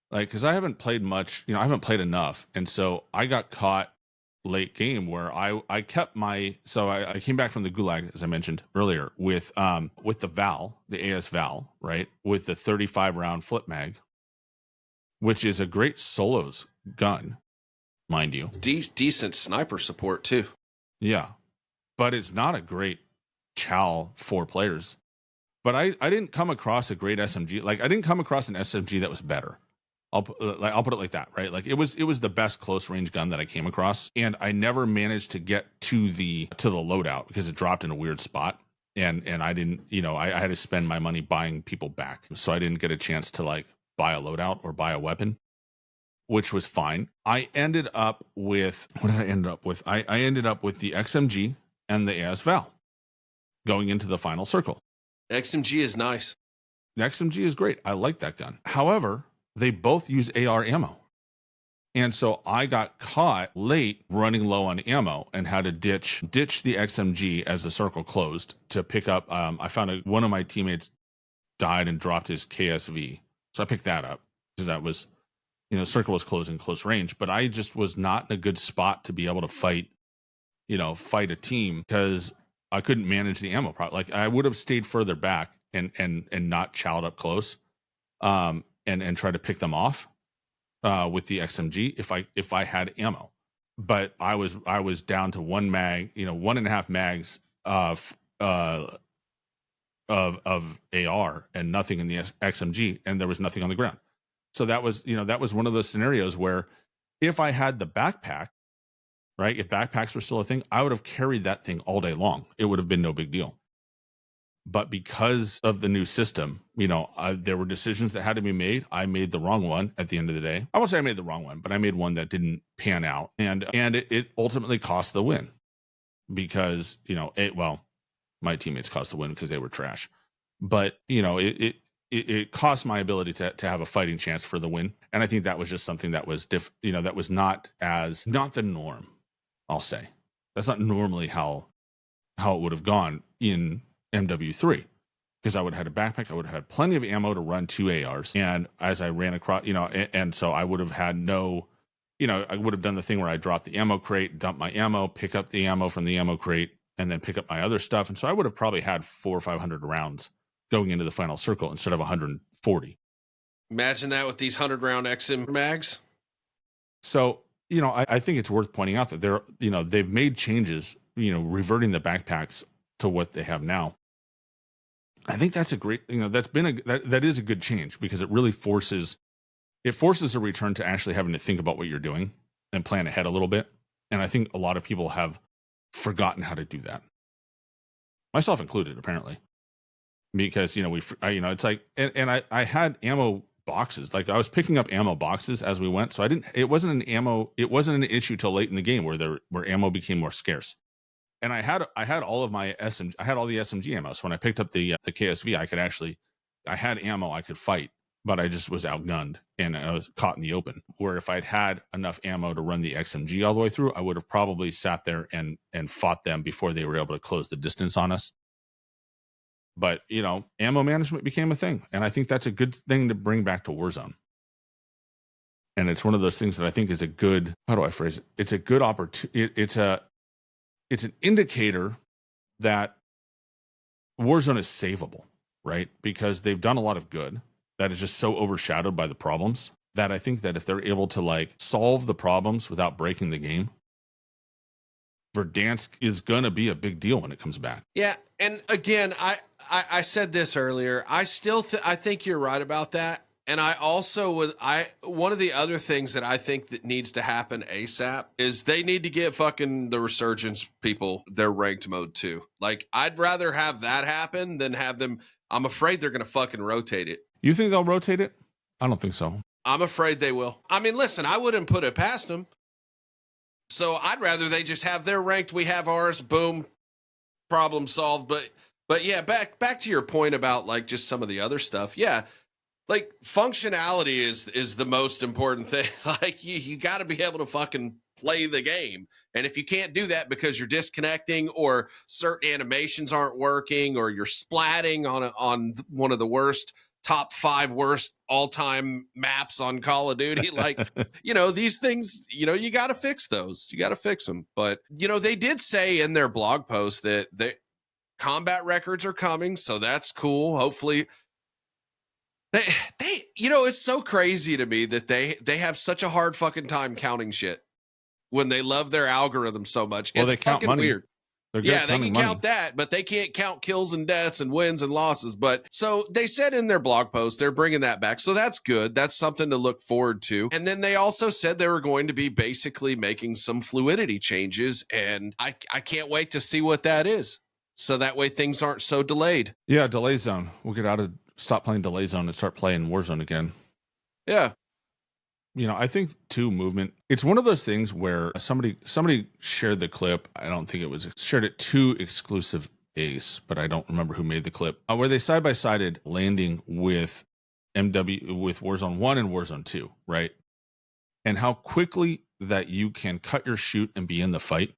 [SPEAKER 2] Like, because I haven't played much, I haven't played enough. And so I got caught late game where I kept I came back from the gulag, as I mentioned earlier, with the Val, the AS Val, right? With the 35 round flip mag, which is a great solos gun, mind you.
[SPEAKER 1] Decent sniper support too.
[SPEAKER 2] Yeah. But it's not a great chow for players. But I didn't come across a great SMG. Like, I didn't come across an SMG that was better. I'll put it like that, right? Like it was the best close range gun that I came across, and I never managed to get to the loadout because it dropped in a weird spot, and I didn't, I had to spend my money buying people back, so I didn't get a chance to like buy a loadout or buy a weapon, which was fine. I ended up with what did I end up with? I ended up with the XMG and the AS Val going into the final circle.
[SPEAKER 1] XMG is nice.
[SPEAKER 2] The XMG is great. I like that gun. However, they both use AR ammo. And so I got caught late running low on ammo and had to ditch the XMG as the circle closed to pick up. I found one of my teammates died and dropped his KSV. So I picked that up because that was, the circle was closing close range, but I just was not in a good spot to be able to fight a team because I couldn't manage the ammo problem. Like I would have stayed further back and not chowed up close. And try to pick them off with the XMG if I had ammo, but I was down to one mag, 1.5 mags of AR and nothing in the XMG, and there was nothing on the ground. So that was one of those scenarios where if I had the backpack, right, if backpacks were still a thing, I would have carried that thing all day long. It would have been no big deal. But because of the new system, there were decisions that had to be made. I made the wrong one at the end of the day. I won't say I made the wrong one, but I made one that didn't pan out. And it ultimately cost the win because, my teammates cost the win because they were trash. But, it cost my ability to have a fighting chance for the win. And I think that was just something that was that was not the norm, I'll say. That's not normally how it would have gone in MW3, because I would have had a backpack. I would have had plenty of ammo to run 2 ARs. And as I ran across, and so I would have had I would have done the thing where I drop the ammo crate, dump my ammo, pick up the ammo from the ammo crate, and then pick up my other stuff. And so I would have probably had 400 or 500 rounds going into the final circle instead of 140.
[SPEAKER 1] Imagine that with these 100-round XM mags.
[SPEAKER 2] So, I think it's worth pointing out that they've made changes, reverting the backpacks to what they have now. I think that's a great, that is a good change, because it really forces a return to actually having to think about what you're doing and plan ahead a little bit. And I think a lot of people have forgotten how to do that, myself included, apparently, because it's like, and I had ammo boxes. Like, I was picking up ammo boxes as we went, so it wasn't an issue till late in the game where ammo became more scarce. And I had all of my I had all the SMG ammo. So when I picked up the KSV, I had ammo I could fight, but I just was outgunned and I was caught in the open. Where if I'd had enough ammo to run the XMG all the way through, I would have probably sat there and fought them before they were able to close the distance on us. But, ammo management became a thing. And I think that's a good thing to bring back to Warzone. And it's one of those things that I think is a good, how do I phrase it? It's a good opportunity. It's an indicator that Warzone is savable, right? Because they've done a lot of good that is just so overshadowed by the problems that I think that if they're able to solve the problems without breaking the game, Verdansk is going to be a big deal when it comes back.
[SPEAKER 1] Yeah. And again, I said this earlier. I still I think you're right about that. And I also one of the other things that I think that needs to happen ASAP is they need to get fucking the Resurgence people their ranked mode too. Like, I'd rather have that happen than have them. I'm afraid they're going to fucking rotate it.
[SPEAKER 2] You think they'll rotate it? I don't think so.
[SPEAKER 1] I'm afraid they will. I mean, listen, I wouldn't put it past them. So I'd rather they just have their ranked, we have ours, boom, problem solved. But yeah, back to your point about just some of the other stuff. Yeah. Functionality is the most important thing. You got to be able to fucking play the game. And if you can't do that because you're disconnecting or certain animations aren't working or you're splatting on one of the top 5 worst all-time maps on Call of Duty, these things, you got to fix those. You got to fix them. But, they did say in their blog post that combat records are coming. So that's cool. Hopefully, They it's so crazy to me that they have such a hard fucking time counting shit when they love their algorithm so much.
[SPEAKER 2] Well,
[SPEAKER 1] it's
[SPEAKER 2] they count
[SPEAKER 1] fucking
[SPEAKER 2] money.
[SPEAKER 1] Weird. Yeah, they can count that, but they can't count kills and deaths and wins and losses. But so they said in their blog post, they're bringing that back. So that's good. That's something to look forward to. And then they also said they were going to be basically making some fluidity changes. And I can't wait to see what that is. So that way things aren't so delayed.
[SPEAKER 2] Yeah, delay zone. We'll stop playing delay zone and start playing Warzone again.
[SPEAKER 1] Yeah.
[SPEAKER 2] I think too, movement. It's one of those things where somebody shared the clip. I don't think shared it to Exclusive Ace, but I don't remember who made the clip, where they side by sided landing with with Warzone 1 and Warzone 2, right? And how quickly that you can cut your shoot and be in the fight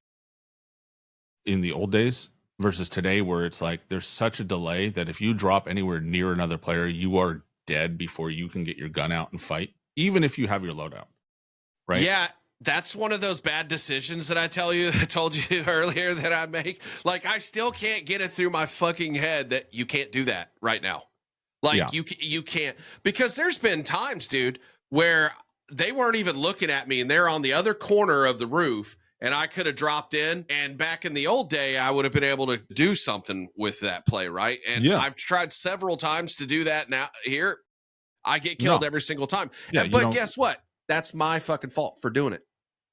[SPEAKER 2] in the old days versus today, where it's like there's such a delay that if you drop anywhere near another player, you are dead before you can get your gun out and fight, even if you have your loadout, right?
[SPEAKER 1] Yeah, that's one of those bad decisions that I told you earlier that I make. I still can't get it through my fucking head that you can't do that right now. You can't, because there's been times, dude, where they weren't even looking at me and they're on the other corner of the roof and I could have dropped in, and back in the old day, I would have been able to do something with that play, right? And I've tried several times to do that. Now here, I get killed every single time.
[SPEAKER 2] Yeah,
[SPEAKER 1] but guess what? That's my fucking fault for doing it.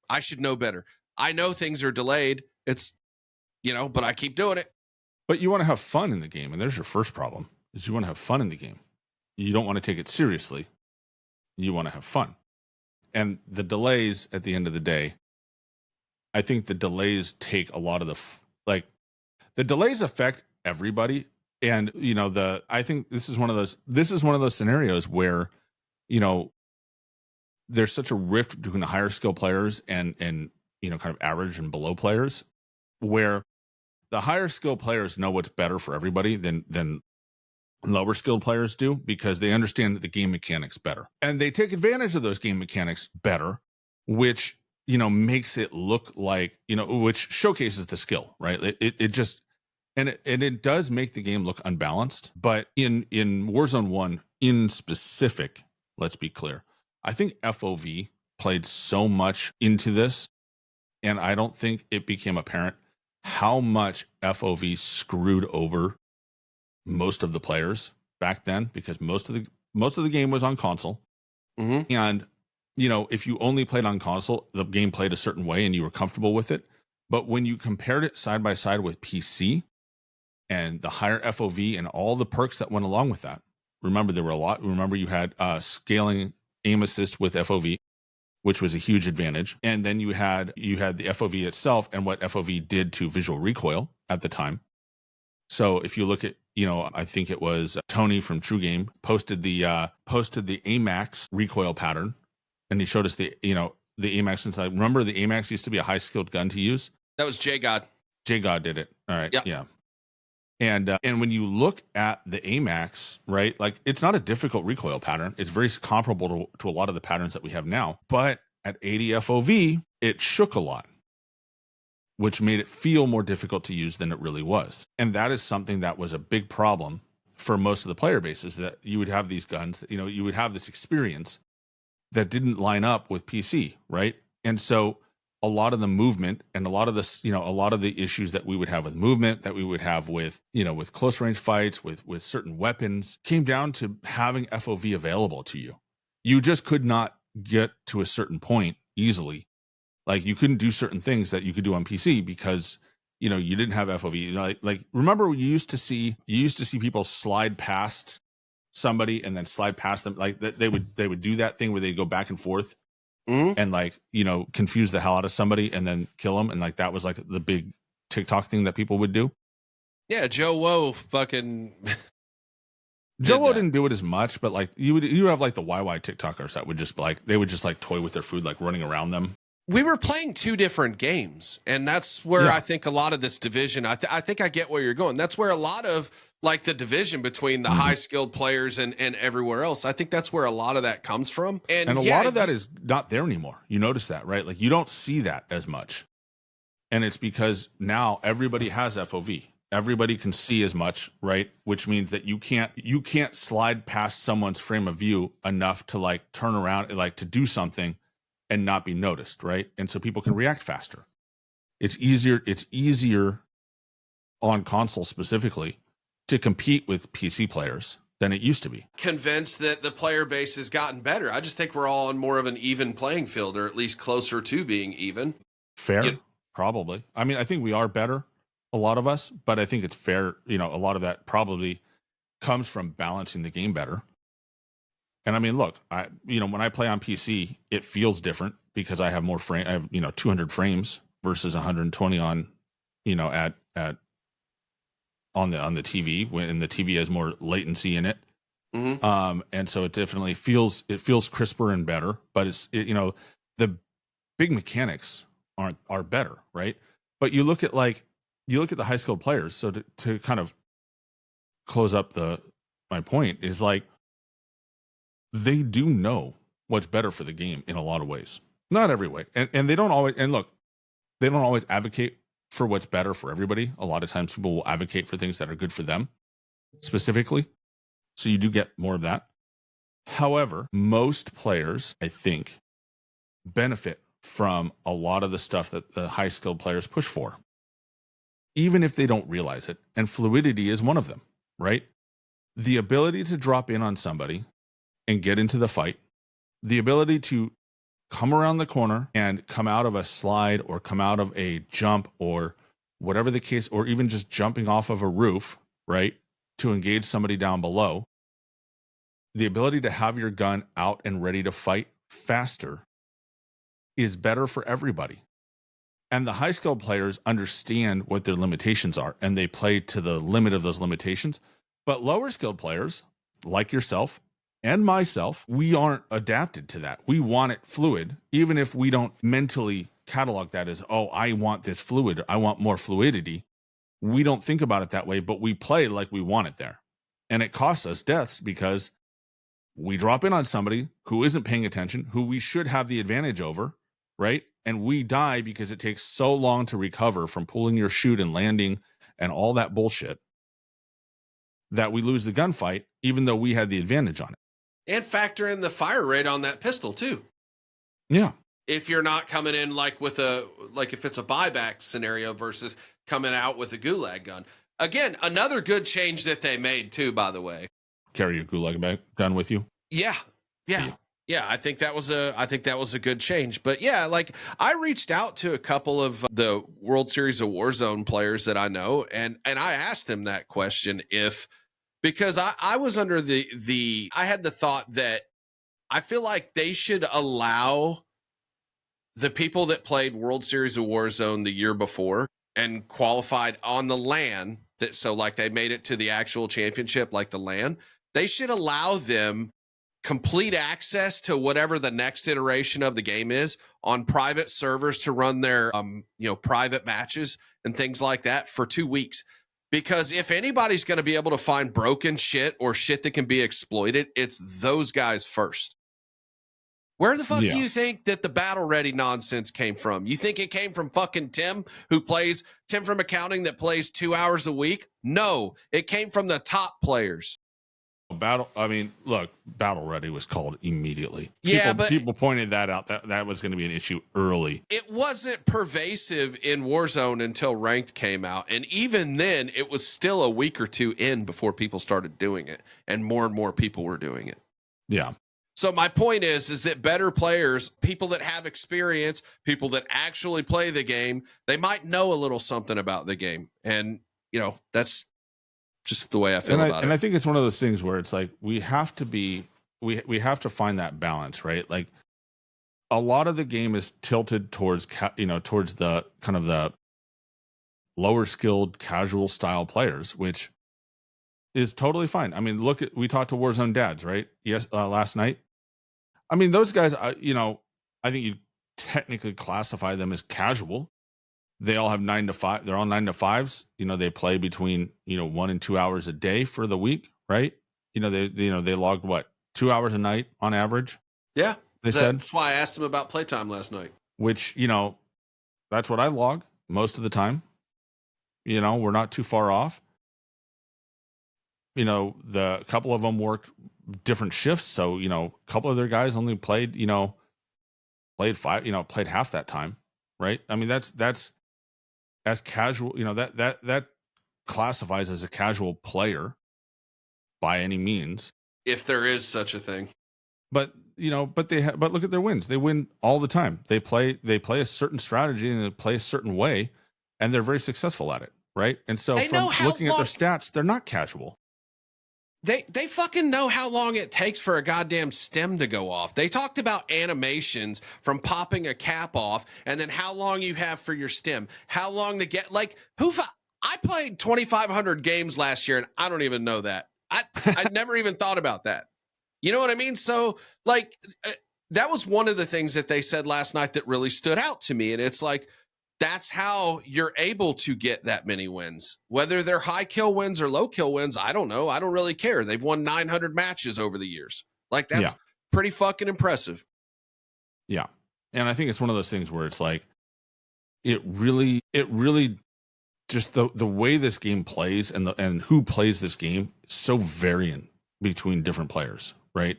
[SPEAKER 1] I should know better. I know things are delayed. It's, but I keep doing it.
[SPEAKER 2] But you want to have fun in the game, and there's your first problem, is you want to have fun in the game. You don't want to take it seriously. You want to have fun. And the delays at the end of the day, I think the delays take a lot of the delays affect everybody. And, I think this is one of those scenarios where, there's such a rift between the higher skill players and, kind of average and below players, where the higher skill players know what's better for everybody than lower skilled players do, because they understand the game mechanics better. And they take advantage of those game mechanics better, which, makes it look like, which showcases the skill, right? It just, and it does make the game look unbalanced. But in Warzone 1 in specific, let's be clear, I think FOV played so much into this, and I don't think it became apparent how much FOV screwed over most of the players back then, because most of the game was on console.
[SPEAKER 1] Mm-hmm.
[SPEAKER 2] And, if you only played on console, the game played a certain way and you were comfortable with it. But when you compared it side by side with PC and the higher FOV and all the perks that went along with that, remember there were a lot. Remember you had scaling aim assist with FOV, which was a huge advantage. And then you had the FOV itself and what FOV did to visual recoil at the time. So if you look at, I think it was Tony from True Game posted the AMAX recoil pattern, and he showed us the AMAX inside. Remember, the AMAX used to be a high skilled gun to use.
[SPEAKER 1] That was J-God.
[SPEAKER 2] J-God did it. All right.
[SPEAKER 1] Yep.
[SPEAKER 2] Yeah. And when you look at the AMAX, right, like it's not a difficult recoil pattern. It's very comparable to a lot of the patterns that we have now. But at 80 FOV, it shook a lot, which made it feel more difficult to use than it really was. And that is something that was a big problem for most of the player bases, that you would have these guns, you would have this experience that didn't line up with PC, right? And so a lot of the movement and a lot of this, a lot of the issues that we would have with movement, that we would have with, with close range fights, with certain weapons, came down to having FOV available to you. You just could not get to a certain point easily. Like you couldn't do certain things that you could do on PC because, you didn't have FOV. Like remember you used to see people slide past somebody and then slide past them. Like they would do that thing where they go back and forth.
[SPEAKER 1] Mm-hmm.
[SPEAKER 2] And confuse the hell out of somebody and then kill them. And like, that was like the big TikTok thing that people would do.
[SPEAKER 1] Yeah. J007 fucking.
[SPEAKER 2] J007 didn't do it as much, but like you have like the YY TikTokers that would just like, they would just like toy with their food, like running around them.
[SPEAKER 1] We were playing two different games, and that's where I think a lot of this division, I think I get where you're going. That's where a lot of like the division between the high skilled players and everywhere else, I think that's where a lot of that comes from. And
[SPEAKER 2] a lot of that is not there anymore. You notice that, right? Like you don't see that as much. And it's because now everybody has FOV. Everybody can see as much, right? Which means that you can't slide past someone's frame of view enough to like turn around, like to do something and not be noticed, right? And so people can react faster. It's easier on console specifically to compete with PC players than it used to be.
[SPEAKER 1] Convinced that the player base has gotten better. I just think we're all on more of an even playing field, or at least closer to being even.
[SPEAKER 2] Fair, probably. I mean, I think we are better, a lot of us, but I think it's fair. A lot of that probably comes from balancing the game better. And I mean, look, when I play on PC, it feels different because I have more frame. I have 200 frames versus 120 on, on the TV, when the TV has more latency in it.
[SPEAKER 1] Mm-hmm.
[SPEAKER 2] And so it definitely feels crisper and better. But it's the big mechanics are better, right? But you look at the high skilled players. So to kind of close up my point is like, they do know what's better for the game in a lot of ways. Not every way. And they don't always, and look, they don't always advocate for what's better for everybody. A lot of times people will advocate for things that are good for them specifically. So you do get more of that. However, most players, I think, benefit from a lot of the stuff that the high skilled players push for, even if they don't realize it. And fluidity is one of them, right? The ability to drop in on somebody and get into the fight, the ability to come around the corner and come out of a slide or come out of a jump or whatever the case, or even just jumping off of a roof, right, to engage somebody down below, the ability to have your gun out and ready to fight faster is better for everybody. And the high skill players understand what their limitations are, and they play to the limit of those limitations. But lower skilled players like yourself and myself, we aren't adapted to that. We want it fluid, even if we don't mentally catalog that as, oh, I want this fluid, I want more fluidity. We don't think about it that way, but we play like we want it there. And it costs us deaths because we drop in on somebody who isn't paying attention, who we should have the advantage over, right? And we die because it takes so long to recover from pulling your chute and landing and all that bullshit that we lose the gunfight, even though we had the advantage on it.
[SPEAKER 1] And factor in the fire rate on that pistol too.
[SPEAKER 2] Yeah.
[SPEAKER 1] If you're not coming in like if it's a buyback scenario versus coming out with a gulag gun. Again, another good change that they made too, by the way.
[SPEAKER 2] Carry your gulag gun with you.
[SPEAKER 1] Yeah. I think that was a good change. But yeah, like I reached out to a couple of the World Series of Warzone players that I know, and I asked them that question because I was under I had the thought that I feel like they should allow the people that played World Series of Warzone the year before and qualified on the LAN, so like they made it to the actual championship, like the LAN, they should allow them complete access to whatever the next iteration of the game is on private servers to run their private matches and things like that for 2 weeks. Because if anybody's going to be able to find broken shit or shit that can be exploited, it's those guys first. Where the fuck do you think that the battle ready nonsense came from? You think it came from fucking Tim from accounting that plays 2 hours a week? No, it came from the top players.
[SPEAKER 2] Battle ready was called immediately.
[SPEAKER 1] But
[SPEAKER 2] people pointed that out, that was going to be an issue early.
[SPEAKER 1] It wasn't pervasive in Warzone until Ranked came out, and even then it was still a week or two in before people started doing it, and more people were doing it.
[SPEAKER 2] Yeah.
[SPEAKER 1] So my point is that better players, people that have experience, people that actually play the game, they might know a little something about the game. And, that's just the way I feel about it.
[SPEAKER 2] And I think it's one of those things where it's like, we have to find that balance, right? Like a lot of the game is tilted towards the kind of the lower skilled casual style players, which is totally fine. I mean, we talked to Warzone dads, right? Yes. Last night. I mean, those guys, I think you technically classify them as casual. They all have 9 to 5. They're all 9 to 5s. They play between 1 and 2 hours a day for the week, right? They logged 2 hours a night on average.
[SPEAKER 1] Yeah,
[SPEAKER 2] said
[SPEAKER 1] that's why I asked them about playtime last night.
[SPEAKER 2] Which that's what I log most of the time. We're not too far off. The couple of them worked different shifts, so a couple of their guys only played half that time, right? I mean, that's as casual, that classifies as a casual player by any means,
[SPEAKER 1] if there is such a thing.
[SPEAKER 2] But but look at their wins. They win all the time. They play a certain strategy and they play a certain way, and they're very successful at it, right? And so from looking at their stats, they're not casual.
[SPEAKER 1] They fucking know how long it takes for a goddamn stem to go off. They talked about animations from popping a cap off and then how long you have for your stem. How long to get, I played 2,500 games last year and I don't even know that. I never even thought about that. You know what I mean? So that was one of the things that they said last night that really stood out to me. And it's like, that's how you're able to get that many wins. Whether they're high kill wins or low kill wins, I don't know. I don't really care. They've won 900 matches over the years. That's pretty fucking impressive.
[SPEAKER 2] Yeah. And I think it's one of those things where it's like, it really just the way this game plays and who plays this game is so varying between different players, right?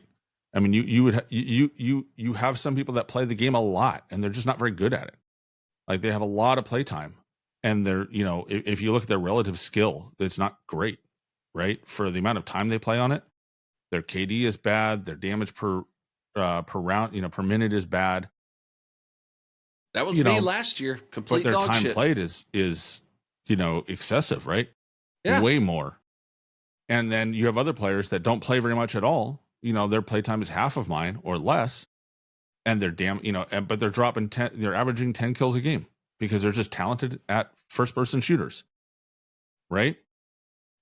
[SPEAKER 2] I mean, you have some people that play the game a lot and they're just not very good at it. Like they have a lot of playtime, and they're, if you look at their relative skill, it's not great, right? For the amount of time they play on it, their KD is bad. Their damage per round, per minute is bad.
[SPEAKER 1] That was me last year. Complete
[SPEAKER 2] but their
[SPEAKER 1] dog
[SPEAKER 2] time
[SPEAKER 1] shit.
[SPEAKER 2] played is excessive, right?
[SPEAKER 1] Yeah.
[SPEAKER 2] Way more. And then you have other players that don't play very much at all. Their playtime is half of mine or less. And they're but they're they're averaging 10 kills a game because they're just talented at first person shooters. Right.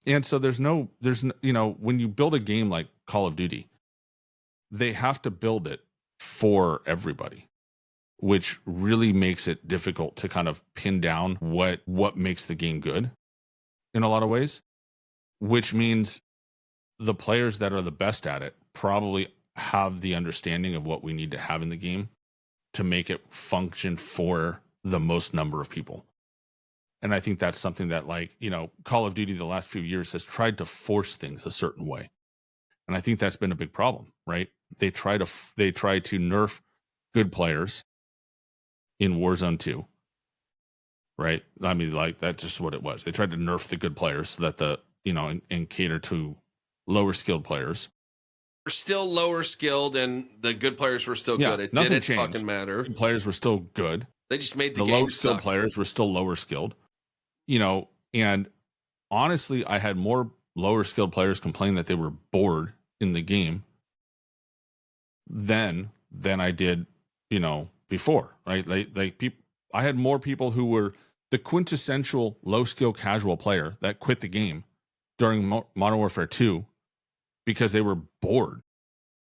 [SPEAKER 2] And so when you build a game like Call of Duty, they have to build it for everybody, which really makes it difficult to kind of pin down what makes the game good in a lot of ways, which means the players that are the best at it probably have the understanding of what we need to have in the game to make it function for the most number of people. And I think that's something that Call of Duty the last few years has tried to force things a certain way. And I think that's been a big problem, right? They try to nerf good players in Warzone 2, right? I mean, that's just what it was. They tried to nerf the good players so that and cater to lower skilled players.
[SPEAKER 1] We're still lower skilled, and the good players were still good. It
[SPEAKER 2] nothing
[SPEAKER 1] didn't
[SPEAKER 2] changed.
[SPEAKER 1] fucking matter.
[SPEAKER 2] Good players were still good.
[SPEAKER 1] They just made the
[SPEAKER 2] low
[SPEAKER 1] game
[SPEAKER 2] skilled
[SPEAKER 1] suck.
[SPEAKER 2] Players were still lower skilled. And honestly, I had more lower skilled players complain that they were bored in the game than I did, before, right? I had more people who were the quintessential low skill casual player that quit the game during Modern Warfare 2 because they were bored.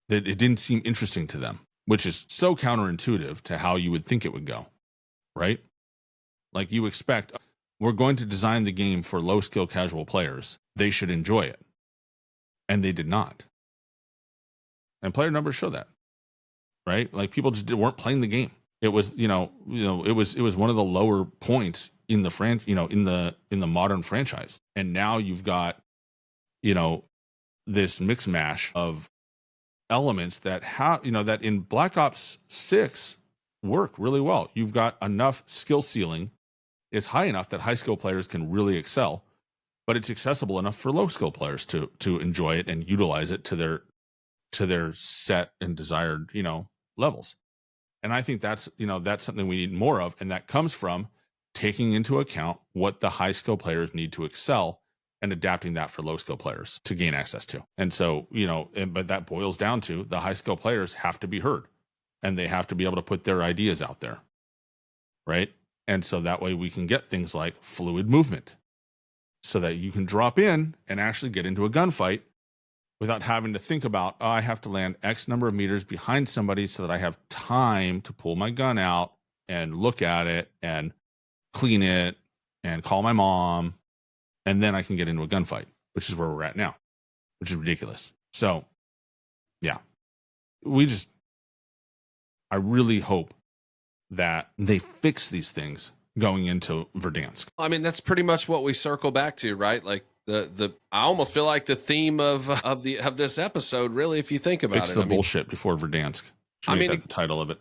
[SPEAKER 2] That it didn't seem interesting to them, which is so counterintuitive to how you would think it would go, right? Like you expect, we're going to design the game for low skill casual players. They should enjoy it. And they did not. And player numbers show that, right? Like people just weren't playing the game. It was, it was one of the lower points in the in the modern franchise. And now you've got, this mix mash of elements that that in Black Ops 6 work really well. You've got enough skill ceiling. It's high enough that high skill players can really excel, but it's accessible enough for low skill players to enjoy it and utilize it to their set and desired, levels. And I think that's something we need more of. And that comes from taking into account what the high skill players need to excel and adapting that for low skill players to gain access to. And so, but that boils down to the high skill players have to be heard and they have to be able to put their ideas out there. Right. And so that way we can get things like fluid movement so that you can drop in and actually get into a gunfight without having to think about, I have to land X number of meters behind somebody so that I have time to pull my gun out and look at it and clean it and call my mom. And then I can get into a gunfight, which is where we're at now, which is ridiculous. So, yeah, I really hope that they fix these things going into Verdansk.
[SPEAKER 1] I mean, that's pretty much what we circle back to, right? Like I almost feel like the theme of this episode, really, if you think about
[SPEAKER 2] fix the bullshit before Verdansk. Should make that the title of it.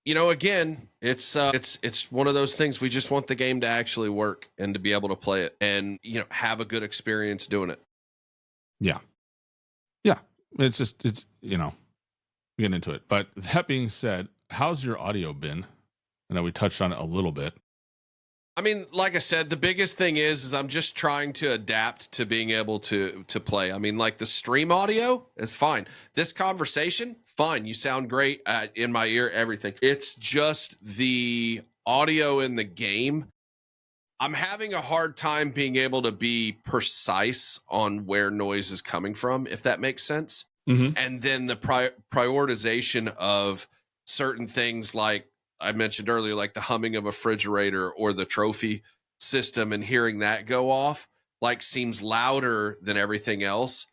[SPEAKER 1] Again, it's one of those things. We just want the game to actually work and to be able to play it and, have a good experience doing it.
[SPEAKER 2] Yeah. Yeah. It's get into it. But that being said, how's your audio been? I know we touched on it a little bit.
[SPEAKER 1] I mean, like I said, the biggest thing is I'm just trying to adapt to being able to play. I mean, like the stream audio is fine. This conversation, fine. You sound great in my ear, everything. It's just the audio in the game. I'm having a hard time being able to be precise on where noise is coming from, if that makes sense.
[SPEAKER 2] Mm-hmm.
[SPEAKER 1] And then the prioritization of certain things like I mentioned earlier, like the humming of a refrigerator or the trophy system and hearing that go off, seems louder than everything else.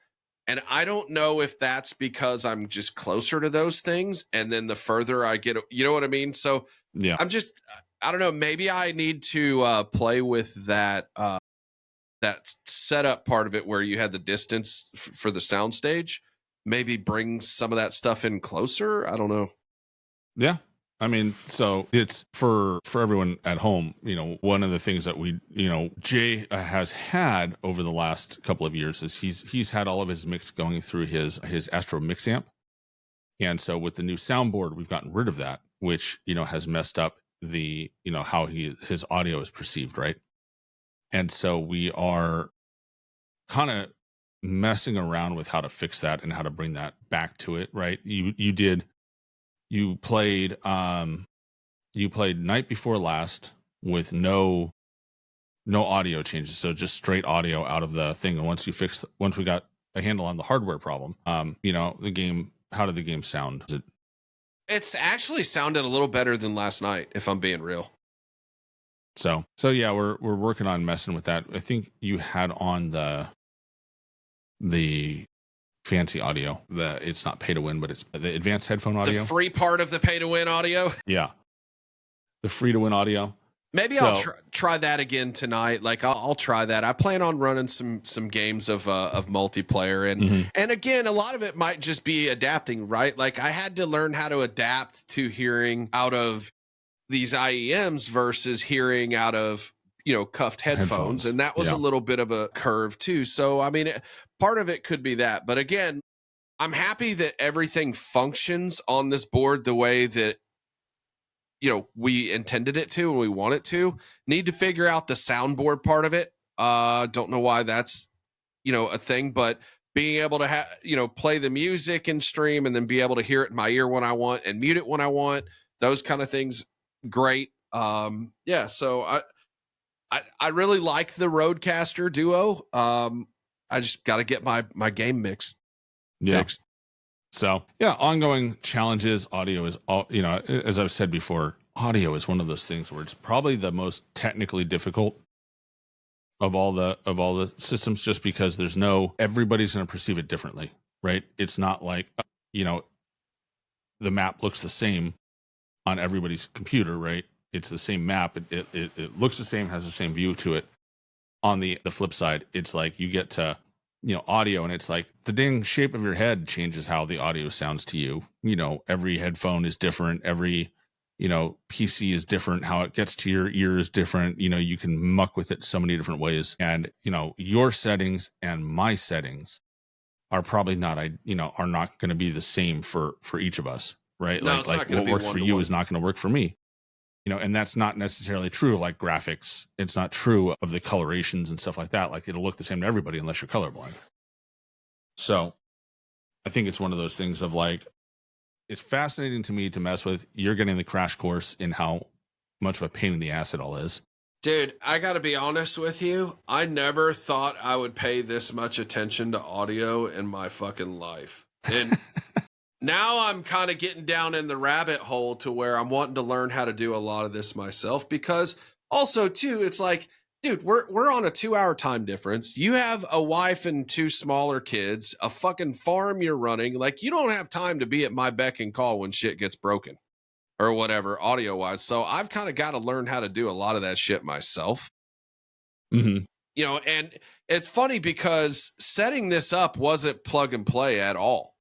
[SPEAKER 1] And I don't know if that's because I'm just closer to those things. And then the further I get, you know what I mean? So yeah, I don't know. Maybe I need to play with that setup part of it where you had the distance for the soundstage. Maybe bring some of that stuff in closer. I don't know.
[SPEAKER 2] Yeah. I mean, so it's for everyone at home, one of the things that we, Jay has had over the last couple of years is he's had all of his mix going through his Astro Mix amp. And so with the new soundboard, we've gotten rid of that, which, has messed up the, how his audio is perceived. Right. And so we are kind of messing around with how to fix that and how to bring that back to it, right? You played night before last with no audio changes, so just straight audio out of the thing. And once we got a handle on the hardware problem, the game, how did the game sound?
[SPEAKER 1] It's actually sounded a little better than last night, if I'm being real.
[SPEAKER 2] So yeah, we're working on messing with that. I think you had on the fancy audio. It's not pay to win, but it's the advanced headphone audio.
[SPEAKER 1] The free part of the pay to win audio.
[SPEAKER 2] Yeah, the free to win audio.
[SPEAKER 1] Maybe I'll try that again tonight. Like I'll try that. I plan on running some games of multiplayer, and again, a lot of it might just be adapting, right? Like I had to learn how to adapt to hearing out of these IEMs versus hearing out of cuffed headphones. And that was a little bit of a curve too. So I mean, part of it could be that, but again, I'm happy that everything functions on this board the way that we intended it to and we want it to. Need to figure out the soundboard part of it. Don't know why that's a thing, but being able to play the music and stream and then be able to hear it in my ear when I want and mute it when I want, those kind of things, great. So I really like the Rodecaster Duo. I just got to get my game mixed. Fixed.
[SPEAKER 2] So yeah, ongoing challenges. Audio is all, as I've said before, audio is one of those things where it's probably the most technically difficult of all the systems, just because everybody's going to perceive it differently, right? It's not like, the map looks the same on everybody's computer, right? It's the same map. It looks the same, has the same view to it. On the flip side, it's like you get to audio, and it's like the dang shape of your head changes how the audio sounds to you. Every headphone is different. Every, PC is different. How it gets to your ear is different. You can muck with it so many different ways. And, your settings and my settings are probably not, are not going to be the same for each of us, right?
[SPEAKER 1] No,
[SPEAKER 2] like what works for you is not going to work for me. And that's not necessarily true of like graphics. It's not true of the colorations and stuff like that. Like it'll look the same to everybody unless you're colorblind. So I think it's one of those things of like, it's fascinating to me to mess with. You're getting the crash course in how much of a pain in the ass it all is.
[SPEAKER 1] Dude, I got to be honest with you. I never thought I would pay this much attention to audio in my fucking life. And now I'm kind of getting down in the rabbit hole to where I'm wanting to learn how to do a lot of this myself, because also too, it's like, dude, we're on a 2-hour time difference. You have a wife and 2 smaller kids, a fucking farm you're running. Like you don't have time to be at my beck and call when shit gets broken or whatever audio wise. So I've kind of got to learn how to do a lot of that shit myself.
[SPEAKER 2] Mm-hmm.
[SPEAKER 1] And it's funny because setting this up wasn't plug and play at all.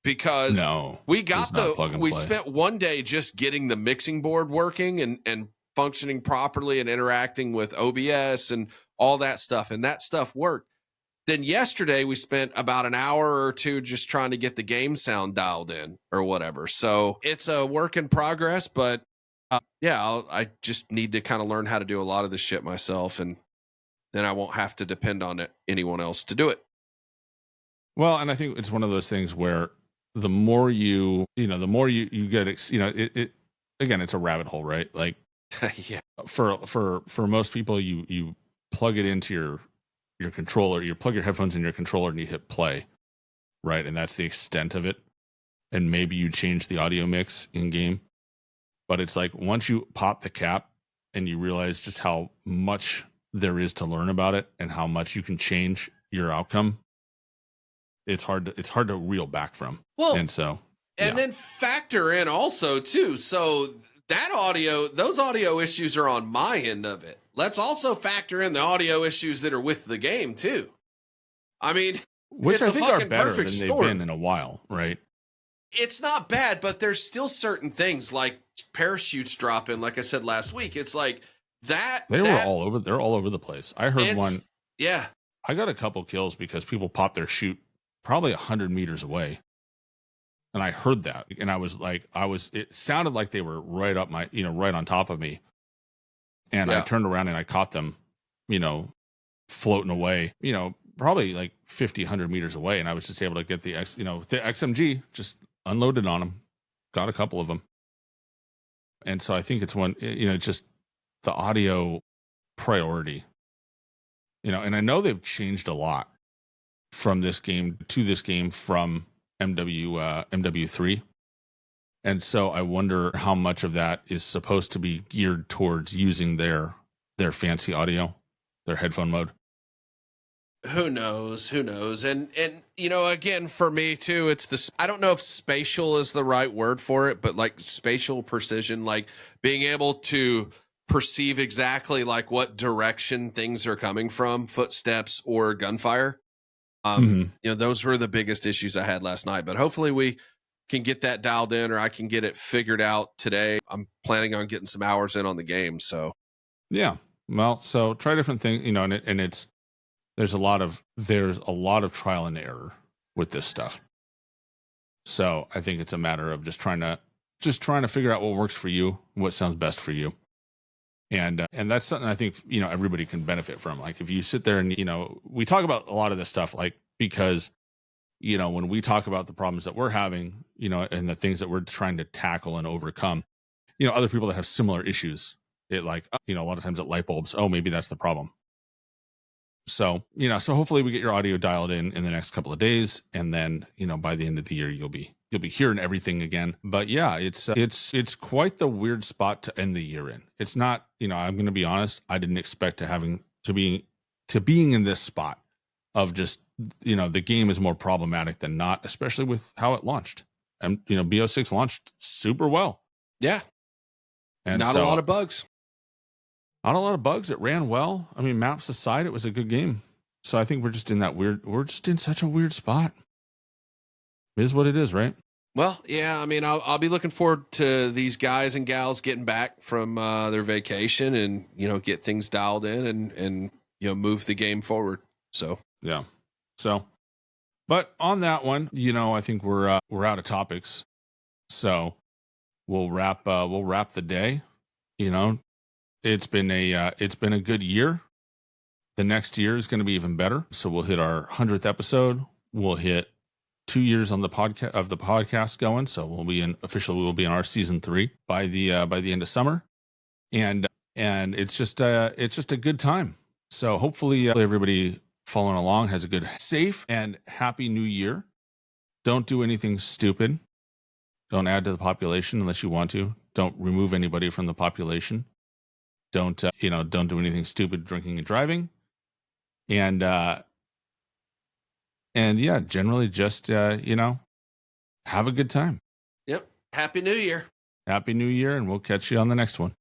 [SPEAKER 1] Because we spent one day just getting the mixing board working and functioning properly and interacting with OBS and all that stuff. And that stuff worked. Then yesterday we spent about an hour or 2 just trying to get the game sound dialed in or whatever. So it's a work in progress, but I just need to kind of learn how to do a lot of this shit myself. And then I won't have to depend on anyone else to do it.
[SPEAKER 2] Well, and I think it's one of those things where the more you get, it again, it's a rabbit hole, right? Like,
[SPEAKER 1] yeah.
[SPEAKER 2] For most people, you plug it into your controller, you plug your headphones in your controller and you hit play, right? And that's the extent of it. And maybe you change the audio mix in game, but it's like once you pop the cap and you realize just how much there is to learn about it and how much you can change your outcome, it's hard to reel back from.
[SPEAKER 1] Well,
[SPEAKER 2] and
[SPEAKER 1] then factor in also too. So those audio issues are on my end of it. Let's also factor in the audio issues that are with the game too. I mean,
[SPEAKER 2] which
[SPEAKER 1] it's
[SPEAKER 2] I think
[SPEAKER 1] a fucking
[SPEAKER 2] are better
[SPEAKER 1] perfect
[SPEAKER 2] than
[SPEAKER 1] storm.
[SPEAKER 2] they've been in a while, right?
[SPEAKER 1] It's not bad, but there's still certain things like parachutes dropping. Like I said last week, it's like that.
[SPEAKER 2] They're all over the place. I heard one.
[SPEAKER 1] Yeah.
[SPEAKER 2] I got a couple kills because people popped their chute probably 100 meters away. And I heard that. And I was like, it sounded like they were right up right on top of me. And I turned around and I caught them you know, floating away, you know, probably like 50, 100 meters away. And I was just able to get the the XMG, just unloaded on them, got a couple of them. And so I think it's just the audio priority, and I know they've changed a lot from this game to this game from MW3. And so I wonder how much of that is supposed to be geared towards using their fancy audio, their headphone mode.
[SPEAKER 1] Who knows? And again, for me too, it's this, I don't know if spatial is the right word for it, but like spatial precision, like being able to perceive exactly like what direction things are coming from, footsteps or gunfire. Those were the biggest issues I had last night, but hopefully we can get that dialed in, or I can get it figured out today. I'm planning on getting some hours in on the game. So
[SPEAKER 2] yeah, well, so try different things, and it's, there's a lot of trial and error with this stuff. So I think it's a matter of just trying to figure out what works for you, what sounds best for you. And that's something I think, everybody can benefit from. Like if you sit there and, we talk about a lot of this stuff, like, because, when we talk about the problems that we're having, and the things that we're trying to tackle and overcome, other people that have similar issues, it like, a lot of times at light bulbs, oh, maybe that's the problem. So, so hopefully we get your audio dialed in the next couple of days. And then, by the end of the year, you'll be hearing everything again. But yeah, it's quite the weird spot to end the year in. It's not, I'm going to be honest, I didn't expect being in this spot of just, the game is more problematic than not, especially with how it launched. And, BO6 launched super well.
[SPEAKER 1] Yeah.
[SPEAKER 2] And
[SPEAKER 1] not a lot of bugs.
[SPEAKER 2] Not a lot of bugs. It ran well. I mean, maps aside, it was a good game. So I think we're just in such a weird spot. It is what it is, right?
[SPEAKER 1] Well, yeah. I mean, I'll be looking forward to these guys and gals getting back from their vacation and, get things dialed in and move the game forward. So,
[SPEAKER 2] yeah. So, but on that one, I think we're out of topics. So we'll wrap the day. It's been a good year. The next year is going to be even better. So we'll hit our 100th episode. We'll hit 2 years on the podcast going. So we will be in our season 3 by the end of summer. And it's just a good time. So hopefully everybody following along has a good, safe and happy new year. Don't do anything stupid. Don't add to the population unless you want to. Don't remove anybody from the population. Don't do anything stupid, drinking and driving. And yeah, generally just, have a good time.
[SPEAKER 1] Yep. Happy New Year.
[SPEAKER 2] Happy New Year. And we'll catch you on the next one.